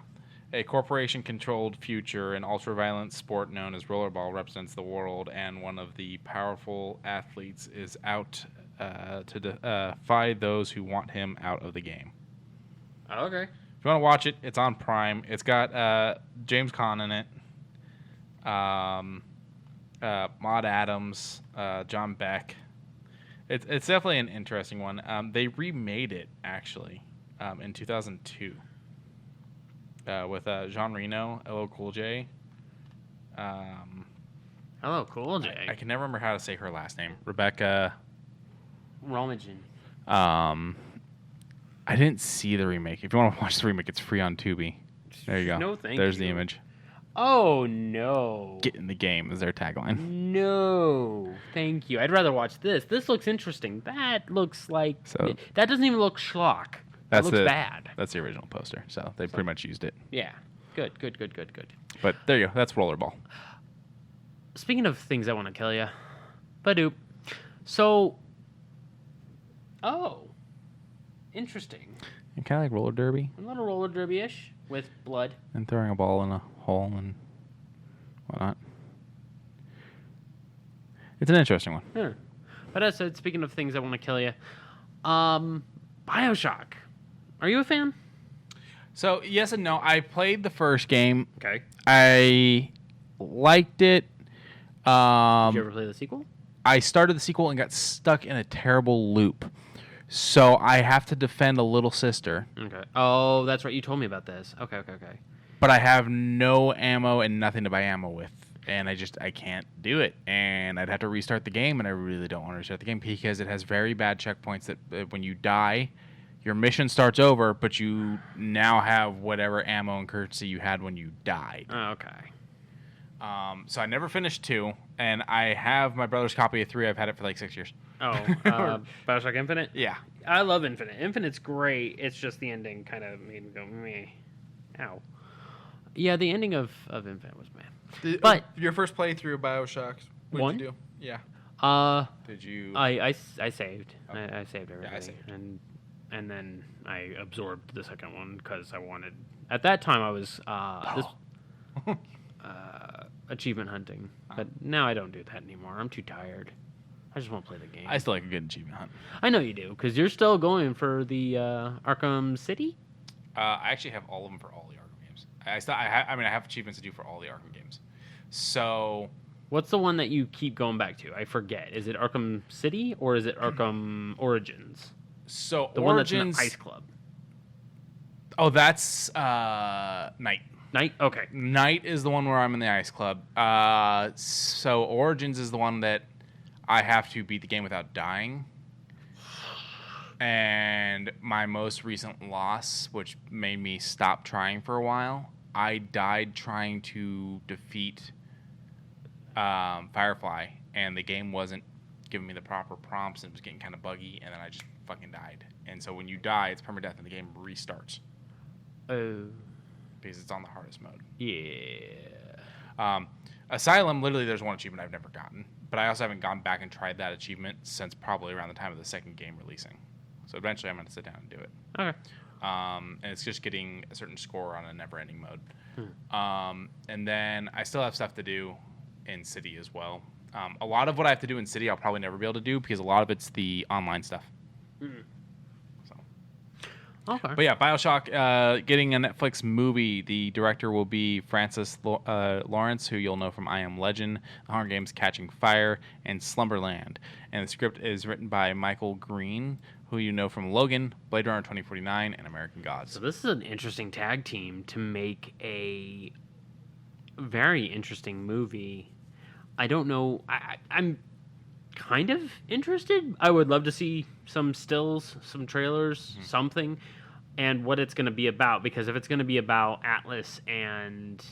A corporation-controlled future, an ultra-violent sport known as rollerball represents the world, and one of the powerful athletes is out to defy those who want him out of the game. Okay. If you want to watch it, it's on Prime. It's got James Caan in it, Maude Adams, John Beck. It's definitely an interesting one. They remade it, actually, in 2002. With Jean Reno, LL Cool J. Hello, Cool J. I can never remember how to say her last name. Rebecca. Romagen. I didn't see the remake. If you want to watch the remake, it's free on Tubi. There you go. No, thank There's you. the image. Oh, no. Get in the game is their tagline. No. Thank you. I'd rather watch this. This looks interesting. That looks like... So- that doesn't even look schlock. That looks bad. That's the original poster. So they pretty much used it. Yeah. Good. But there you go. That's Rollerball. Speaking of things I want to kill you. Badoop. So... Oh. Interesting. And kind of like roller derby A little roller derby-ish with blood. and throwing a ball in a hole and whatnot. It's an interesting one. Yeah. But as I said, speaking of things I want to kill you, Bioshock. Are you a fan? So yes and no. I played the first game. Okay. I liked it. Did you ever play the sequel? I started the sequel and got stuck in a terrible loop. So I have to defend a little sister. Okay. Oh, that's right. You told me about this. Okay. But I have no ammo and nothing to buy ammo with. And I can't do it. And I'd have to restart the game, and I really don't want to restart the game because it has very bad checkpoints that when you die, your mission starts over, but you now have whatever ammo and currency you had when you died. Okay. So I never finished 2, and I have my brother's copy of 3. I've had it for like 6 years. Oh, Bioshock Infinite? Yeah. I love Infinite. Infinite's great. It's just the ending kind of made me go, meh. Ow. Yeah, the ending of Infinite was meh. But your first playthrough of Bioshock, what One? did you do? Yeah. Did you? I saved. Okay. I saved everything. Yeah, I saved. And then I absorbed the second one because I wanted. At that time, I was achievement hunting, but now I don't do that anymore. I'm too tired. I just want to play the game. I still like a good achievement hunt. I know you do because you're still going for the Arkham City. I actually have all of them for all the Arkham games. I have achievements to do for all the Arkham games. So, What's the one that you keep going back to? I forget. Is it Arkham City or is it Arkham Origins? So The Origins, one that's in the Ice Club. Oh, that's Night. Night? Okay. Night is the one where I'm in the Ice Club. So Origins is the one that I have to beat the game without dying. And my most recent loss, which made me stop trying for a while, I died trying to defeat Firefly, and the game wasn't giving me the proper prompts, and it was getting kind of buggy, and then I just fucking died. And so when you die, it's permadeath, and the game restarts. Oh. Because it's on the hardest mode. Yeah. Asylum, literally, there's one achievement I've never gotten, but I also haven't gone back and tried that achievement since probably around the time of the second game releasing. So eventually, I'm going to sit down and do it. Okay. And it's just getting a certain score on a never-ending mode. And then I still have stuff to do in City as well. A lot of what I have to do in City, I'll probably never be able to do because a lot of it's the online stuff. So. Okay. But yeah, Bioshock getting a Netflix movie. The director will be Francis Lawrence, who you'll know from I Am Legend, The Hunger Games: Catching Fire, and Slumberland. And the script is written by Michael Green, who you know from Logan, Blade Runner 2049, and American Gods. So this is an interesting tag team to make a very interesting movie. I don't know. I'm kind of interested. I would love to see some stills, some trailers, something, and what it's going to be about. Because if it's going to be about Atlas and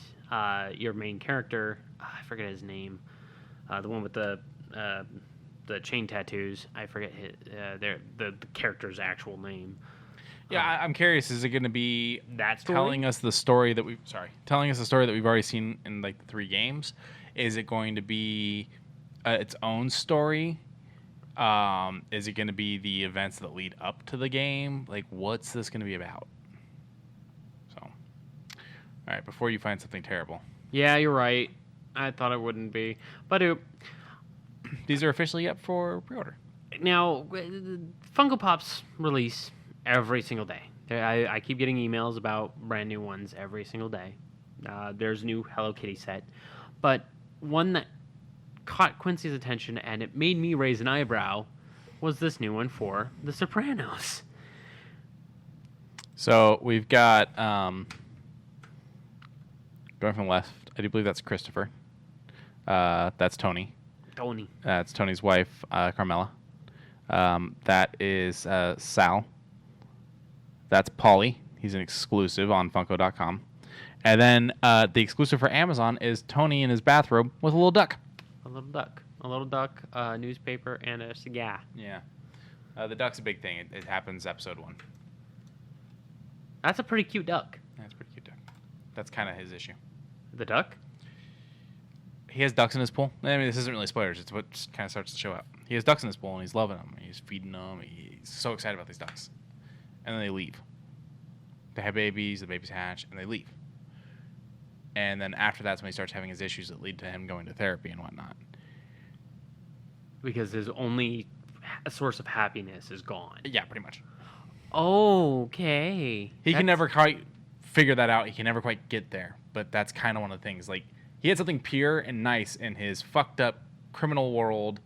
your main character, I forget his name, the one with the chain tattoos. I forget the character's actual name. Yeah, I'm curious. Is it going to be that story? telling us the story that we've already seen in like the 3 games? Is it going to be its own story? Is it going to be the events that lead up to the game? Like, what's this going to be about? So, all right, before you find something terrible. Yeah, you're right. I thought it wouldn't be, but These are officially up for pre-order. now Funko Pops release every single day. I keep getting emails about brand new ones every single day. There's a new Hello Kitty set, but one that caught Quincy's attention and it made me raise an eyebrow was this new one for The Sopranos. So we've got going from left. I do believe that's Christopher. That's Tony. Tony. That's Tony's wife, Carmela. That is Sal. That's Paulie. He's an exclusive on Funko.com. And then the exclusive for Amazon is Tony in his bathrobe with a little duck. A little duck, newspaper, and a cigar. Yeah. The duck's a big thing. It happens episode 1. That's a pretty cute duck. That's a pretty cute duck. That's kind of his issue. The duck? He has ducks in his pool. I mean, this isn't really spoilers. It's what kind of starts to show up. He has ducks in his pool, and he's loving them. He's feeding them. He's so excited about these ducks. And then they leave. They have babies. The babies hatch, and they leave. And then after that's when he starts having his issues that lead to him going to therapy and whatnot. Because his only source of happiness is gone. Yeah, pretty much. Okay. He can never quite figure that out. He can never quite get there. But that's kind of one of the things. Like, he had something pure and nice in his fucked up criminal world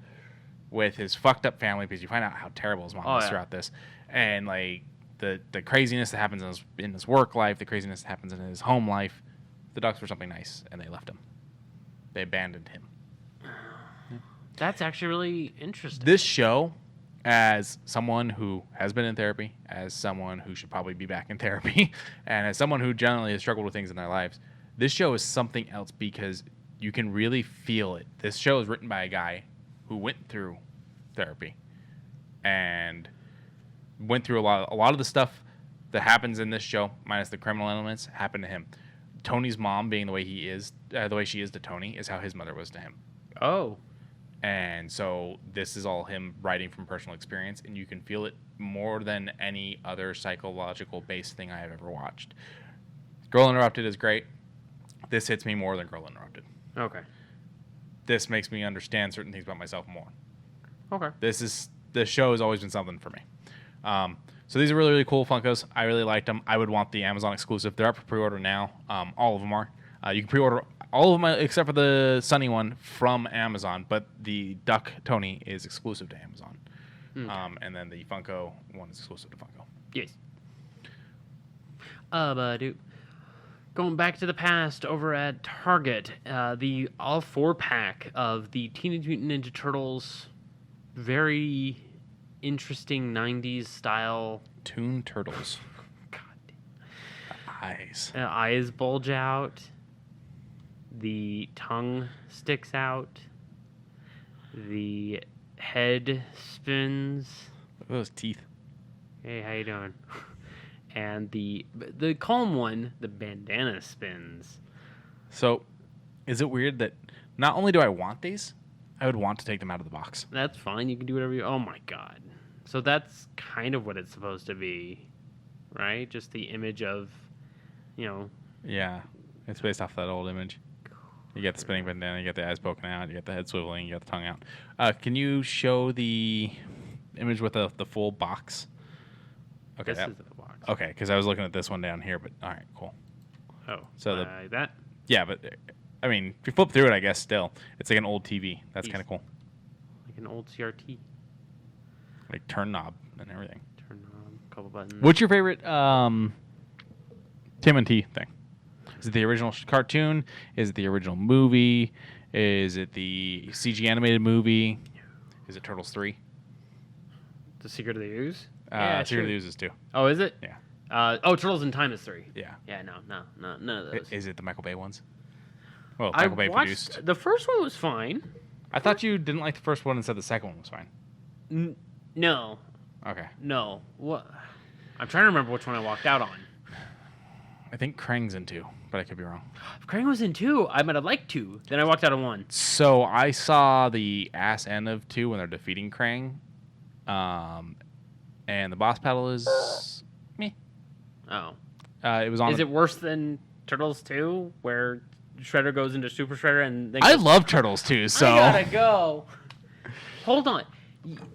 with his fucked up family, because you find out how terrible his mom is throughout this. And, like, the craziness that happens in his work life, the craziness that happens in his home life. The ducks were something nice, and they left him. They abandoned him. That's actually really interesting. This show, as someone who has been in therapy, as someone who should probably be back in therapy, and as someone who generally has struggled with things in their lives, this show is something else because you can really feel it. This show is written by a guy who went through therapy and went through a lot of the stuff that happens in this show, minus the criminal elements, happened to him. Tony's mom being the way she is to Tony is how his mother was to him. Oh. And so this is all him writing from personal experience, and you can feel it more than any other psychological-based thing I have ever watched. Girl Interrupted is great. This hits me more than Girl Interrupted. Okay. This makes me understand certain things about myself more. Okay. This show has always been something for me. So these are really, really cool Funkos. I really liked them. I would want the Amazon exclusive. They're up for pre-order now. All of them are. You can pre-order all of them except for the Sunny one from Amazon, but the Duck Tony is exclusive to Amazon. And then the Funko one is exclusive to Funko. Yes. Going back to the past over at Target, the all 4-pack of the Teenage Mutant Ninja Turtles, very interesting 90s style Toon Turtles. God. The eyes. Eyes bulge out. The tongue sticks out. The head spins. Look at those teeth. Hey, how you doing? And the calm one, the bandana spins. So, is it weird that not only do I want these, I would want to take them out of the box? That's fine. You can do whatever you... Oh, my God. So that's kind of what it's supposed to be, right? Just the image of, Yeah. It's based off that old image. You get the spinning bandana, you get the eyes poking out, you get the head swiveling, you get the tongue out. Can you show the image with the full box? Okay. This is the box. Okay, because I was looking at this one down here, but all right, cool. Oh, So that? Yeah, but I mean, if you flip through it, I guess still it's like an old TV. That's kind of cool. Like an old CRT. Like turn knob and everything. Turn on a couple buttons. What's your favorite Tim and T thing? Is it the original cartoon? Is it the original movie? Is it the CG animated movie? Is it Turtles 3? The Secret of the Ooze? Secret of the Ooze is 2. Oh, is it? Yeah. Turtles in Time is 3. Yeah. Yeah, no, none of those. Is it the Michael Bay ones? Well, I Michael Bay watched, produced. the first one was fine. I thought you didn't like the first one and said the second one was fine. No. Okay. No. What? I'm trying to remember which one I walked out on. I think Krang's in 2, but I could be wrong. If Krang was in 2, I might have liked 2. Then I walked out on 1. So I saw the ass end of 2 when they're defeating Krang. And the boss battle is meh. Oh. It was on. Is it worse than Turtles 2, where Shredder goes into Super Shredder and then I love Turtles 2, so. I gotta go. Hold on.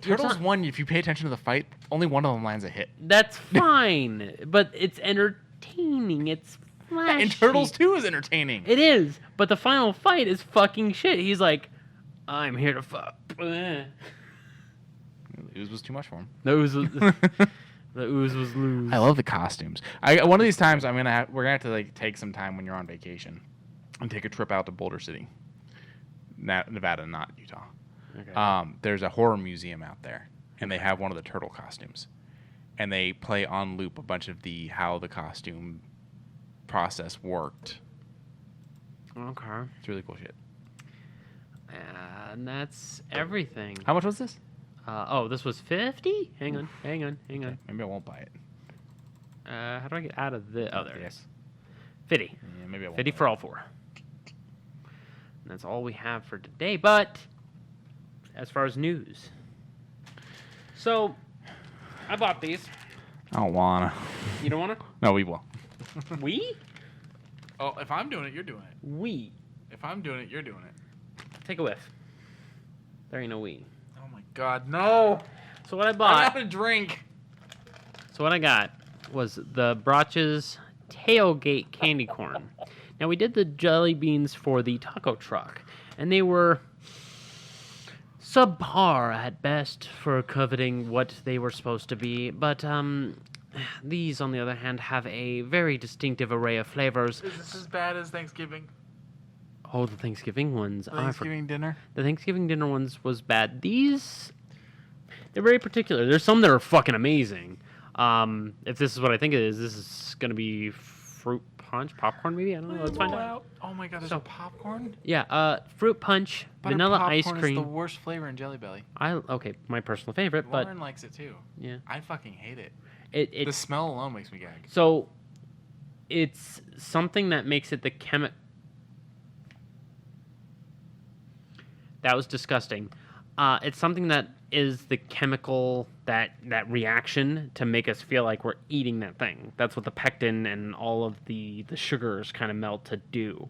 Turtles 1, if you pay attention to the fight, only one of them lands a hit. That's fine, but it's entertaining. It's flashy. And Turtles 2 is entertaining. It is, but the final fight is fucking shit. He's like, I'm here to fuck. The ooze was too much for him. The ooze was loose. I love the costumes. One of these times we're gonna have to like take some time when you're on vacation and take a trip out to Boulder City, Nevada, not Utah. Okay. There's a horror museum out there, and they have one of the turtle costumes, and they play on loop a bunch of how the costume process worked. Okay. It's really cool shit. And that's everything. How much was this? This was 50? Hang on. Okay, maybe I won't buy it. How do I get out of the... Oh, there it Yes. is. 50. Yeah, maybe I won't. 50 for all 4. And that's all we have for today. But as far as news, so I bought these. I don't wanna. You don't wanna? No, we will. We? Oh, if I'm doing it, you're doing it. We. If I'm doing it, you're doing it. Take a whiff. There ain't no we. Oh my God, no! So what I I'm bought. having a drink. So what I got was the Brach's Tailgate Candy Corn. Now we did the jelly beans for the taco truck, and they were subpar at best for coveting what they were supposed to be. But these, on the other hand, have a very distinctive array of flavors. Is this as bad as Thanksgiving? Oh, the Thanksgiving ones. Thanksgiving dinner? The Thanksgiving dinner ones was bad. These, they're very particular. There's some that are fucking amazing. If this is what I think it is, this is going to be fruit punch, popcorn maybe? I don't know. Let's find out. Oh my God, there's So- a popcorn? Yeah, fruit punch, vanilla ice popcorn cream. is the worst flavor in Jelly Belly. Okay, my personal favorite, but Lauren likes it too. yeah, I fucking hate it. the The smell alone makes me gag. so it's something that makes it the That was disgusting. It's something that is the chemical that reaction to make us feel like we're eating that thing. That's what the pectin and all of the sugars kind of melt to do.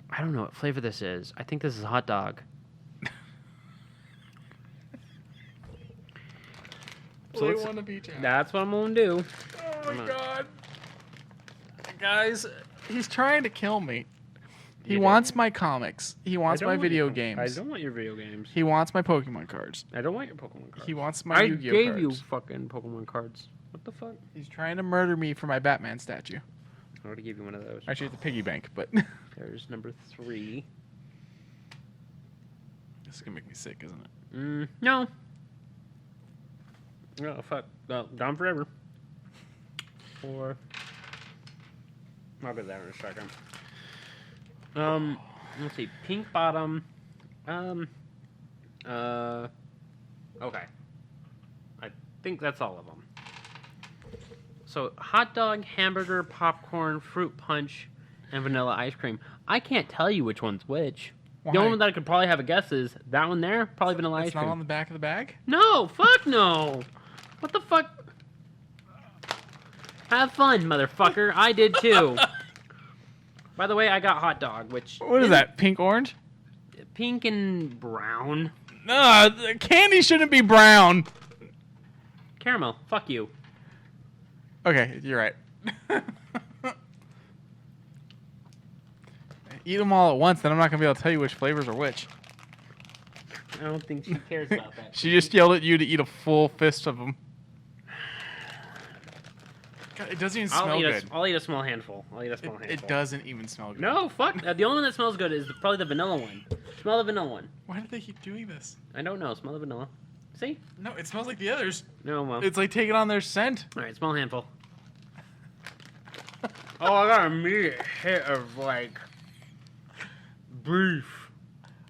I don't know what flavor this is. I think this is hot dog. play let's- one of each. That's what I'm gonna do. Oh my god. Guys, he's trying to kill me. He You wants don't? my comics. He wants I my don't want video your- games. I don't want your video games. He wants my Pokemon cards. I don't want your Pokemon cards. He wants my I Yu-Gi-Oh gave cards. you fucking Pokemon cards. What the fuck? He's trying to murder me for my Batman statue. I already gave you one of those. Actually, it's a piggy bank, but There's number 3. this is gonna make me sick, isn't it? No. Oh, fuck. Gone forever. 4. I'll get that in a second. Let's see. Pink bottom. Okay. I think that's all of them. So, hot dog, hamburger, popcorn, fruit punch, and vanilla ice cream. I can't tell you which one's which. Why? The only one that I could probably have a guess is that one there, probably vanilla ice It's not cream. on the back of the bag. No, fuck no. What the fuck? Have fun, motherfucker. I did too. By the way, I got hot dog, which What is that? Pink orange? pink and brown. No, the candy shouldn't be brown. Caramel. Fuck you. Okay, you're right. Eat them all at once, then I'm not gonna be able to tell you which flavors are which. I don't think she cares about that. She just yelled at you to eat a full fist of them. God, it doesn't even smell good. I'll eat a small handful. It doesn't even smell good. No, fuck. The only one that smells good is probably the vanilla one. Smell the vanilla one. Why do they keep doing this? I don't know. Smell the vanilla. See? No, it smells like the others. No, well. It's like taking on their scent. All right, small handful. Oh, I got a immediate hit of like beef.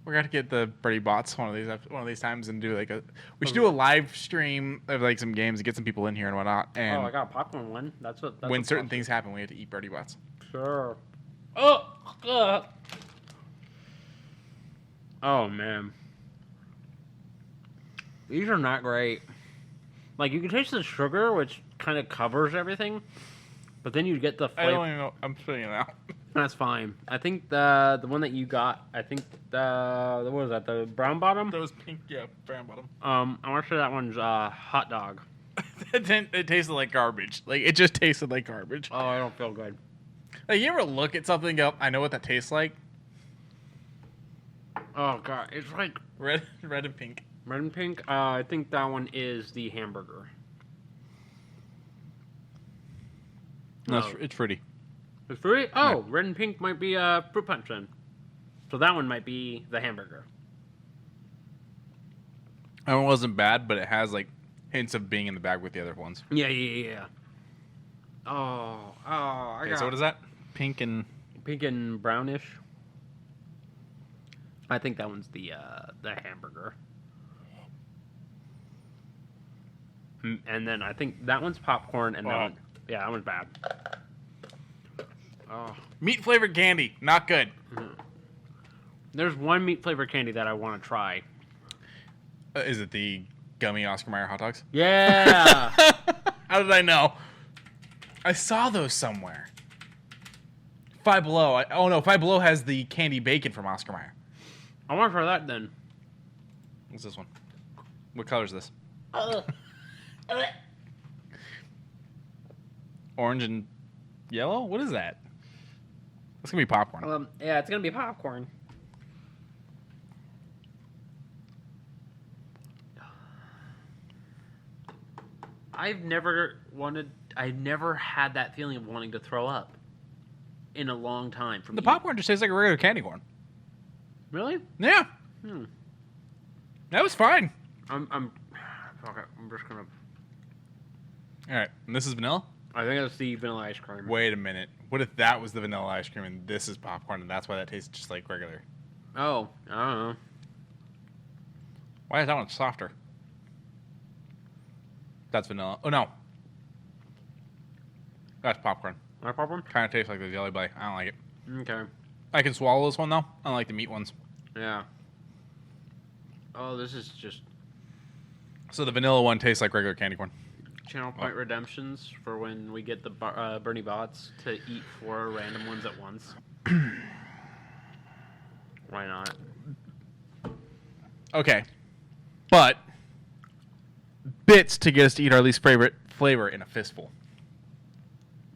We're gonna get the Birdie Bots one of these times and do like a. We should do a live stream of like some games and get some people in here and whatnot. And Oh, I got a popcorn one. That's when certain things happen, we have to eat Birdie Bots. Sure. Oh man, these are not great. Like you can taste the sugar, which kind of covers everything, but then you get the I flavor. don't even know. I'm spitting it out. That's fine. I think the one that you got. I think the what was that? The brown bottom. Those pink, yeah, brown bottom. I want to say that one's hot dog. It tasted like garbage. Like it just tasted like garbage. Oh, I don't feel good. Like you ever look at something and go, I know what that tastes like? Oh god, it's like Red and pink. red and pink. I think that one is the hamburger. No, No. it's fruity. It's fruity? Oh, red and pink might be fruit punch then. So that one might be the hamburger. That one wasn't bad, but it has like hints of being in the bag with the other ones. Yeah. Oh, I Okay, got so what is that? Pink and pink and brownish. I think that one's the hamburger. And then I think that one's popcorn, and that one, yeah, that one's bad. Oh, meat flavored candy, not good. there's one meat flavored candy that I want to try. Is it the gummy Oscar Mayer hot dogs? Yeah. How did I know? I saw those somewhere. Five Below. Five Below has the candy bacon from Oscar Mayer. I want to try that then. What's this one? What color is this? Orange and yellow? What is that? It's gonna be popcorn. Yeah, it's gonna be popcorn. I've never had that feeling of wanting to throw up in a long time. From The eating. popcorn just tastes like a regular candy corn. Really? Yeah. That was fine. I'm just gonna. All right. And this is vanilla? I think that's the vanilla ice cream. Wait a minute. What if that was the vanilla ice cream and this is popcorn and that's why that tastes just like regular? Oh, I don't know. Why is that one softer? That's vanilla. Oh, no. That's popcorn. My popcorn? Kind of tastes like the Jelly Belly. I don't like it. Okay. I can swallow this one, though. I don't like the meat ones. Yeah. Oh, this is just So the vanilla one tastes like regular candy corn. channel point redemptions for when we get the Bernie bots to eat 4 random ones at once. Why not? Okay. But bits to get us to eat our least favorite flavor in a fistful.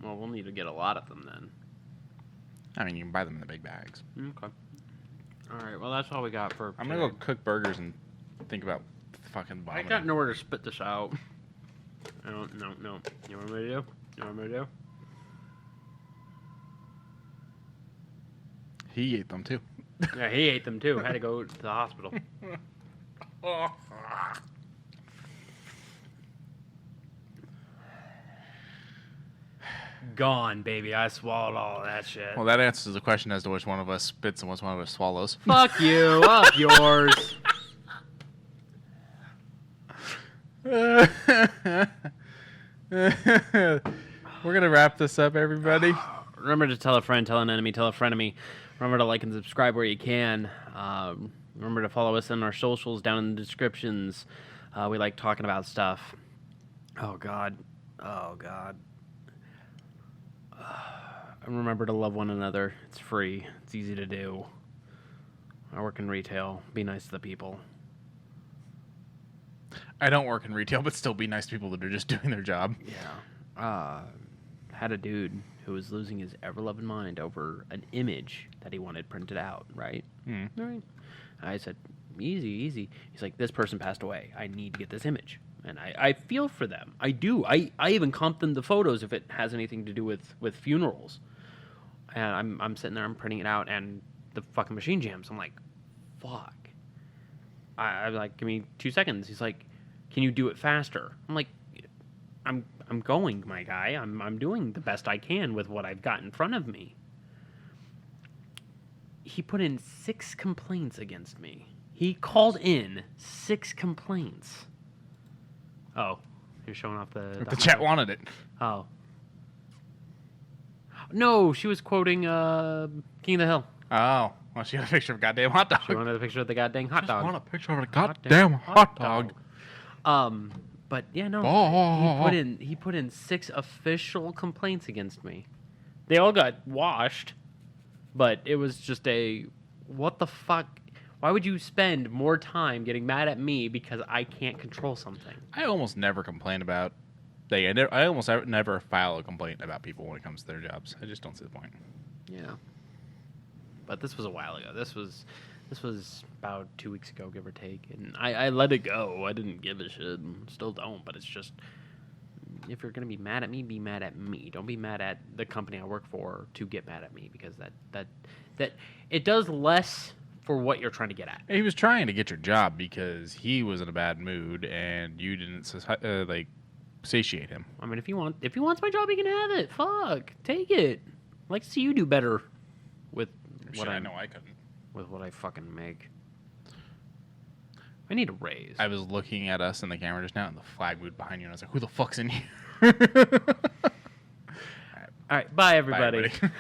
Well, we'll need to get a lot of them then. I mean, you can buy them in the big bags. Okay. All right. Well, that's all we got for. I'm gonna go cook burgers and think about fucking I vomiting. got nowhere to spit this out. I don't. No. You want me to do? He ate them too. Yeah, he ate them too. Had to go to the hospital. Gone, baby. I swallowed all of that shit. Well, that answers the question as to which one of us spits and which one of us swallows. Fuck you. Up yours. We're gonna wrap this up, everybody. Remember to tell a friend, tell an enemy, tell a frenemy. Remember to like and subscribe where you can. Remember to follow us on our socials down in the descriptions. We like talking about stuff. Oh, God. And remember to love one another. It's free. It's easy to do. I work in retail. Be nice to the people. I don't work in retail, but still be nice to people that are just doing their job. Yeah. Had a dude who was losing his ever-loving mind over an image that he wanted printed out, right? Mm. All right. I said, easy. He's like, this person passed away. I need to get this image. And I feel for them. I do. I even comp them the photos if it has anything to do with funerals. And I'm sitting there, I'm printing it out, and the fucking machine jams. I'm like, fuck. I'm like, give me 2 seconds. He's like, can you do it faster? I'm like, I'm going, my guy. I'm doing the best I can with what I've got in front of me. He put in 6 complaints against me. He called in 6 complaints. Oh, you're showing off the The chat wanted it. Oh. No, she was quoting King of the Hill. Oh, well, she had a picture of a goddamn hot dog. She wanted a picture of the goddamn hot dog. I want a picture of a goddamn hot dog. But yeah, no. Oh. He put in 6 official complaints against me. They all got washed, but it was just a what the fuck? Why would you spend more time getting mad at me because I can't control something? I almost never complain about. I almost never file a complaint about people when it comes to their jobs. I just don't see the point. Yeah. But this was a while ago. This was about 2 weeks ago, give or take. And I let it go. I didn't give a shit. Still don't. But it's just, if you're going to be mad at me, be mad at me. Don't be mad at the company I work for to get mad at me. Because that it does less for what you're trying to get at. He was trying to get your job because he was in a bad mood and you didn't satiate him. I mean, if he wants my job, he can have it. Fuck. Take it. I'd like to see you do better with what I know I couldn't. With what I fucking make. I need a raise. I was looking at us in the camera just now, and the flag moved behind you, and I was like, "Who the fuck's in here?" All right, bye everybody. Bye, everybody.